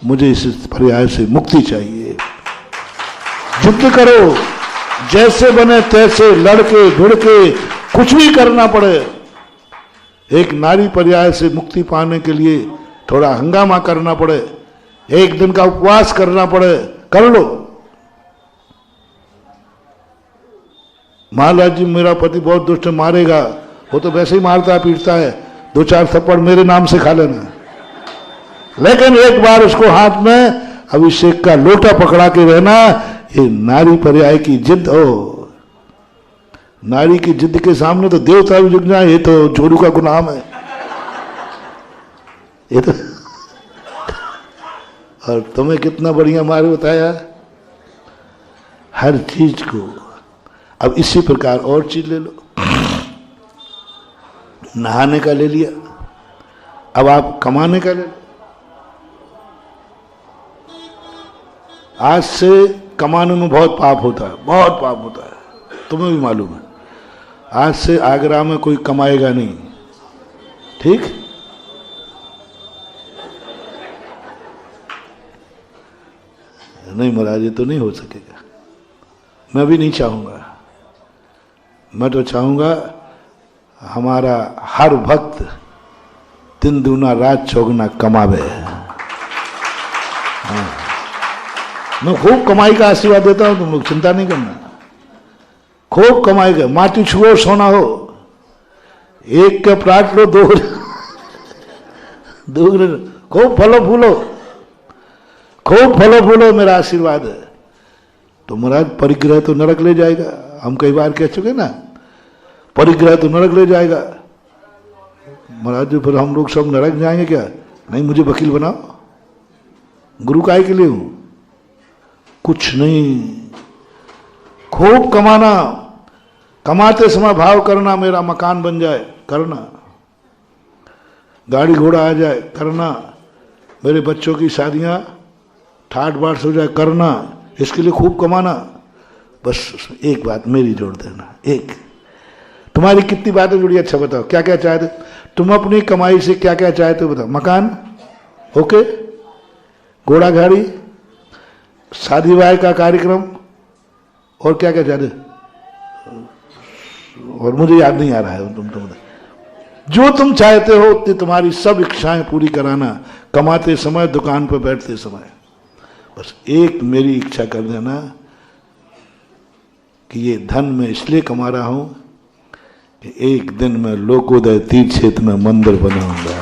मुझे इस पर्याय से मुक्ति चाहिए। जिद करो, जैसे बने तैसे लड़के भिड़के कुछ भी करना पड़े। एक नारी पर्याय से मुक्ति पाने के लिए थोड़ा हंगामा करना पड़े, एक दिन का उपवास करना पड़े, कर लो। महाराज जी मेरा पति बहुत दुष्ट है, मारेगा। वो तो वैसे ही मारता पीटता है, 2-4 थप्पड़ मेरे नाम से खा लेना, लेकिन एक बार उसको हाथ में अभिषेक का लोटा पकड़ा के रहना। ये नारी पर्याय की जिद हो। नारी की जिद के सामने तो देवता भी झुक जाए, ये तो जोरू का गुलाम है ये तो। और तुम्हें कितना बढ़िया मारे बताया हर चीज को। अब इसी प्रकार और चीज ले लो। नहाने का ले लिया, अब आप कमाने का ले लो। आज से कमाने में बहुत पाप होता है, बहुत पाप होता है, तुम्हें भी मालूम है। आज से आगरा में कोई कमाएगा नहीं, ठीक? नहीं महाराज ये तो नहीं हो सकेगा। मैं भी नहीं चाहूंगा। मैं तो चाहूंगा हमारा हर भक्त दिन दूना रात चौगुना कमावे। हाँ। मैं खूब कमाई का आशीर्वाद देता हूं, तुम लोग चिंता नहीं करना। खूब कमाई का, माटी छुओ सोना हो, एक का प्लाट लो, दो खूब फलो फूलो, खूब फलो फूलो, मेरा आशीर्वाद है। तो महाराज परिग्रह तो नरक ले जाएगा। हम कई बार कह चुके ना, परिग्रह तो नरक ले जाएगा। महाराज जी फिर हम लोग सब नरक जाएंगे क्या? नहीं, मुझे वकील बनाओ। गुरु काय के लिए हूं? कुछ नहीं, खूब कमाना, कमाते समय भाव करना मेरा मकान बन जाए, करना, गाड़ी घोड़ा आ जाए, करना, मेरे बच्चों की शादियां ठाट बाट हो जाए, करना। इसके लिए खूब कमाना। बस एक बात मेरी जोड़ देना, एक। तुम्हारी कितनी बातें जुड़ी, अच्छा बताओ क्या क्या चाहते तुम अपनी कमाई से? क्या क्या चाहते हो बताओ? मकान, ओके, घोड़ा गाड़ी, शादी ब्याह का कार्यक्रम, और क्या क्या चाहते? और मुझे याद नहीं आ रहा है। तुम जो तुम चाहते हो उतनी तुम्हारी सब इच्छाएं पूरी कराना, कमाते समय, दुकान पर बैठते समय। बस एक मेरी इच्छा कर देना कि ये धन मैं इसलिए कमा रहा हूं कि एक दिन मैं लोकोदय तीर्थ क्षेत्र में मंदिर बनाऊंगा।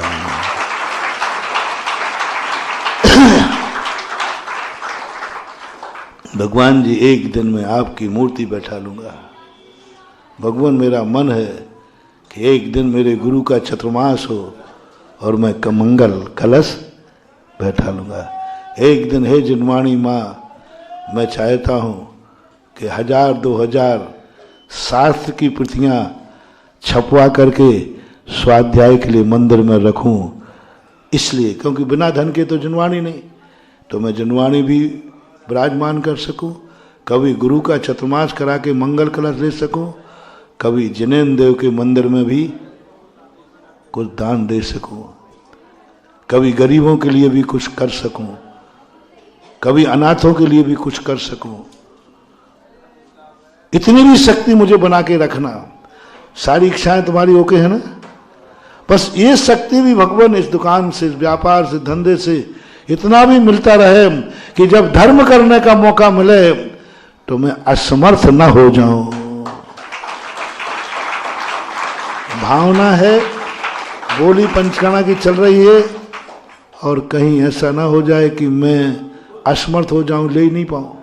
भगवान जी एक दिन में आपकी मूर्ति बैठा लूंगा। भगवान मेरा मन है कि एक दिन मेरे गुरु का चतुर्मास हो और मैं कमंगल कलश बैठा लूंगा। एक दिन हे जिनवाणी माँ, मैं चाहता हूँ कि 1000-2000 शास्त्र की प्रतियाँ छपवा करके स्वाध्याय के लिए मंदिर में रखूं। इसलिए क्योंकि बिना धन के तो जिनवाणी नहीं, तो मैं जिनवाणी भी विराजमान कर सकूं, कभी गुरु का चतुर्मास करा के मंगल कलश ले सकूं, कभी जिनेन्द्र देव के मंदिर में भी कुछ दान दे सकूं, कभी गरीबों के लिए भी कुछ कर सकूं, कभी अनाथों के लिए भी कुछ कर सकूं। इतनी भी शक्ति मुझे बना के रखना। सारी इच्छाएं तुम्हारी ओके है ना? बस ये शक्ति भी भगवान इस दुकान से, इस व्यापार से, धंधे से इतना भी मिलता रहे कि जब धर्म करने का मौका मिले तो मैं असमर्थ न हो जाऊं। भावना है, बोली पंचकर्मा की चल रही है, और कहीं ऐसा ना हो जाए कि मैं असमर्थ हो जाऊं, ले ही नहीं पाऊं।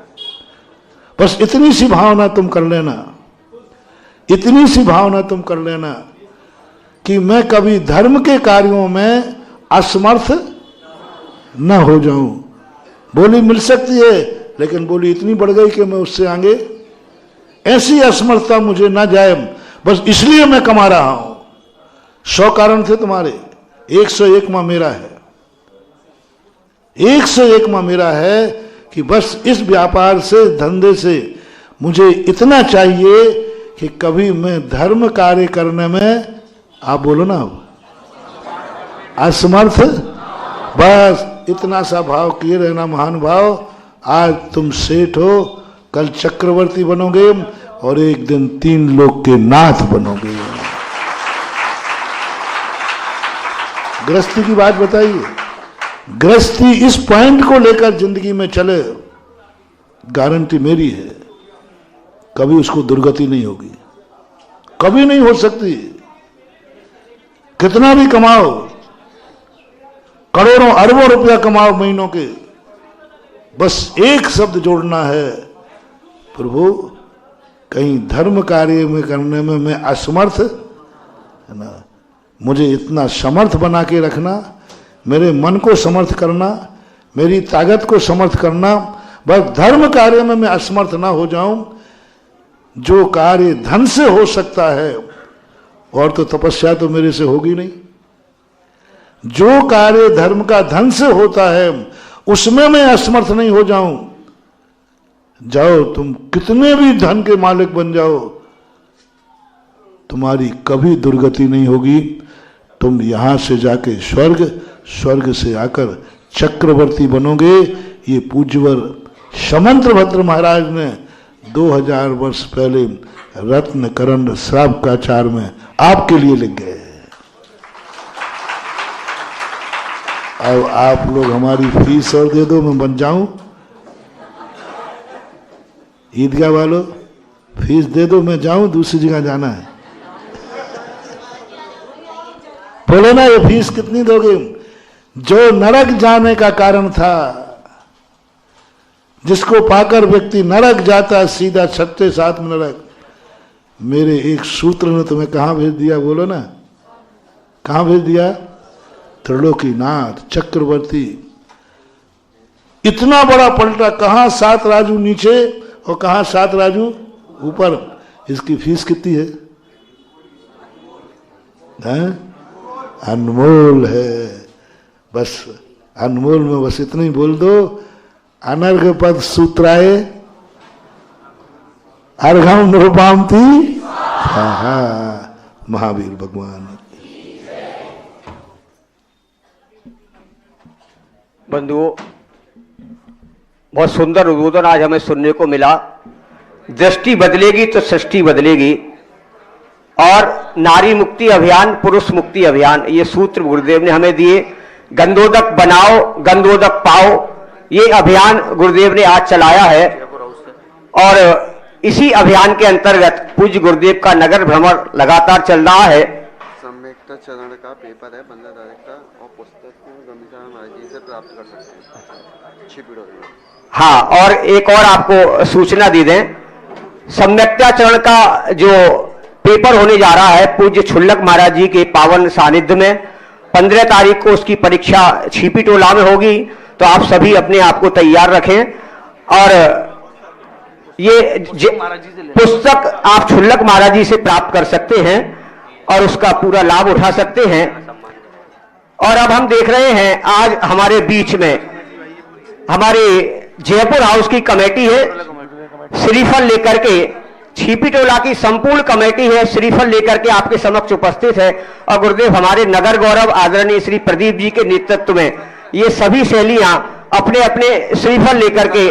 बस इतनी सी भावना तुम कर लेना, इतनी सी भावना तुम कर लेना कि मैं कभी धर्म के कार्यों में असमर्थ न हो जाऊं। बोली मिल सकती है, लेकिन बोली इतनी बढ़ गई कि मैं उससे आगे ऐसी असमर्थता मुझे ना जाए, बस इसलिए मैं कमा रहा हूं। 100 कारण थे तुम्हारे, 101वां मेरा है। 101वां मेरा है कि बस इस व्यापार से, धंधे से मुझे इतना चाहिए कि कभी मैं धर्म कार्य करने में, आप बोलो ना, असमर्थ, बस इतना सा भाव किए रहना। महान भाव, आज तुम सेठ हो, कल चक्रवर्ती बनोगे और एक दिन 3 लोक के नाथ बनोगे। गृहस्थी की बात बताइए, गृहस्थी इस पॉइंट को लेकर जिंदगी में चले, गारंटी मेरी है कभी उसको दुर्गति नहीं होगी, कभी नहीं हो सकती। कितना भी कमाओ, करोड़ों अरबों रुपया कमाओ महीनों के, बस एक शब्द जोड़ना है, प्रभु कहीं धर्म कार्य में करने में मैं असमर्थ है ना, मुझे इतना समर्थ बना के रखना, मेरे मन को समर्थ करना, मेरी ताकत को समर्थ करना, बस धर्म कार्य में मैं असमर्थ ना हो जाऊं। जो कार्य धन से हो सकता है, और तो तपस्या तो मेरे से होगी नहीं, जो कार्य धर्म का धन से होता है उसमें मैं असमर्थ नहीं हो जाऊं। जाओ तुम कितने भी धन के मालिक बन जाओ, तुम्हारी कभी दुर्गति नहीं होगी। तुम यहां से जाके स्वर्ग, स्वर्ग से आकर चक्रवर्ती बनोगे। ये पूज्यवर समंत्रभद्र महाराज ने 2000 वर्ष पहले रत्न करण श्रावकाचार में आपके लिए लिख गए। अब आप लोग हमारी फीस और दे दो, मैं बन जाऊं। ईदगाह वालों फीस दे दो, मैं जाऊं, दूसरी जगह जाना है। बोलो ना, ये फीस कितनी दोगे? जो नरक जाने का कारण था, जिसको पाकर व्यक्ति नरक जाता है, सीधा 6 में नरक। मेरे एक सूत्र ने तुम्हें कहां भेज दिया? बोलो ना, कहां भेज दिया? त्रिलोकीनाथ चक्रवर्ती। इतना बड़ा पलटा, कहां 7 राजू नीचे और कहां 7 राजू ऊपर। इसकी फीस कितनी है? अनमोल है। बस अनमोल में बस इतना ही बोल दो, अनर्घ पद सूत्राए अर्घम नृपामती। महावीर भगवान। बंधुओं, बहुत सुंदर उद्बोधन आज हमें सुनने को मिला। दृष्टि बदलेगी तो सृष्टि बदलेगी। और नारी मुक्ति अभियान, पुरुष मुक्ति अभियान, ये सूत्र गुरुदेव ने हमें दिए। गंधोदक बनाओ, गंधोदक पाओ, ये अभियान गुरुदेव ने आज चलाया है। और इसी अभियान के अंतर्गत पूज्य गुरुदेव का नगर भ्रमण लगातार चल रहा है। सम्यक्ता चरण का पेपर है 15 तारीख का, और पुस्तक गंगा महाराज जी से प्राप्त कर सकते हैं छिपिड़ो। हाँ, और एक और आपको सूचना दे दें, सम्यक्ता चरण का जो पेपर होने जा रहा है पूज्य छुल्लक महाराज जी के पावन सानिध्य में, 15 तारीख को उसकी परीक्षा छिपी टोला में होगी। तो आप सभी अपने आप को तैयार रखें। और ये पुस्तक आप छुल्लक महाराज जी से प्राप्त कर सकते हैं और उसका पूरा लाभ उठा सकते हैं। और अब हम देख रहे हैं आज हमारे बीच में हमारे जयपुर हाउस की कमेटी है, श्रीफल लेकर के, छिपी टोला की संपूर्ण कमेटी है, श्रीफल लेकर के आपके समक्ष उपस्थित है। और गुरुदेव हमारे नगर गौरव आदरणीय श्री प्रदीप जी के नेतृत्व में ये सभी सहेलियां अपने अपने श्रीफल लेकर के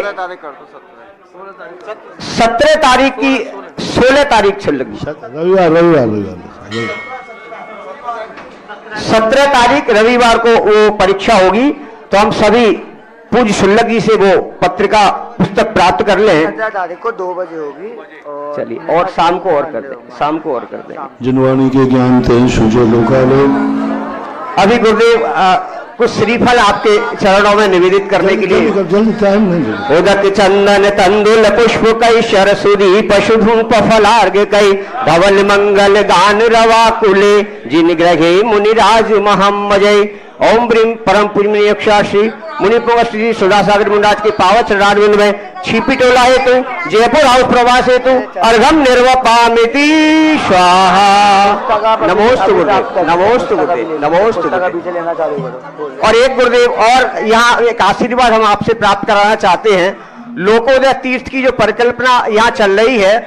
17 तारीख की 16 तारीख चल लगी, रविवार 17 तारीख रविवार को वो परीक्षा होगी। तो हम सभी पूज्य छुल्लक जी से वो पत्रिका पुस्तक प्राप्त कर लें। 15 तारीख को 2 बजे होगी। चलिए, और शाम को और कर दें, शाम को और कर दें। जिनवाणी के ज्ञान ते सुजय लोकालो। अभी गुरुदेव कुछ श्रीफल आपके चरणों में निवेदित करने के लिए। जल्दी टाइम नहीं। उदक चंदन तंदुल पुष्प कई शर सुधी पशु धूप फलार्घ कई धवल मंगल गान रवा कुले जिन ग्रहे मुनिराज महम्मजय। ओम ब्रीम परम पूजनीय श्री मुनिपुंग श्री सुधासागर मुनिराज के पावन चरणारविंद में छिपिटोला हेतु जयपुर हाउस प्रवास हेतु अर्घम निर्वपामिति स्वाहा। नमोस्तु गुरुदेव, नमोस्तु गुरुदेव, नमोस्तु गुरुदेव। और एक गुरुदेव और यहाँ एक आशीर्वाद हम आपसे प्राप्त कराना चाहते हैं। लोकोदय तीर्थ की जो परिकल्पना यहाँ चल रही है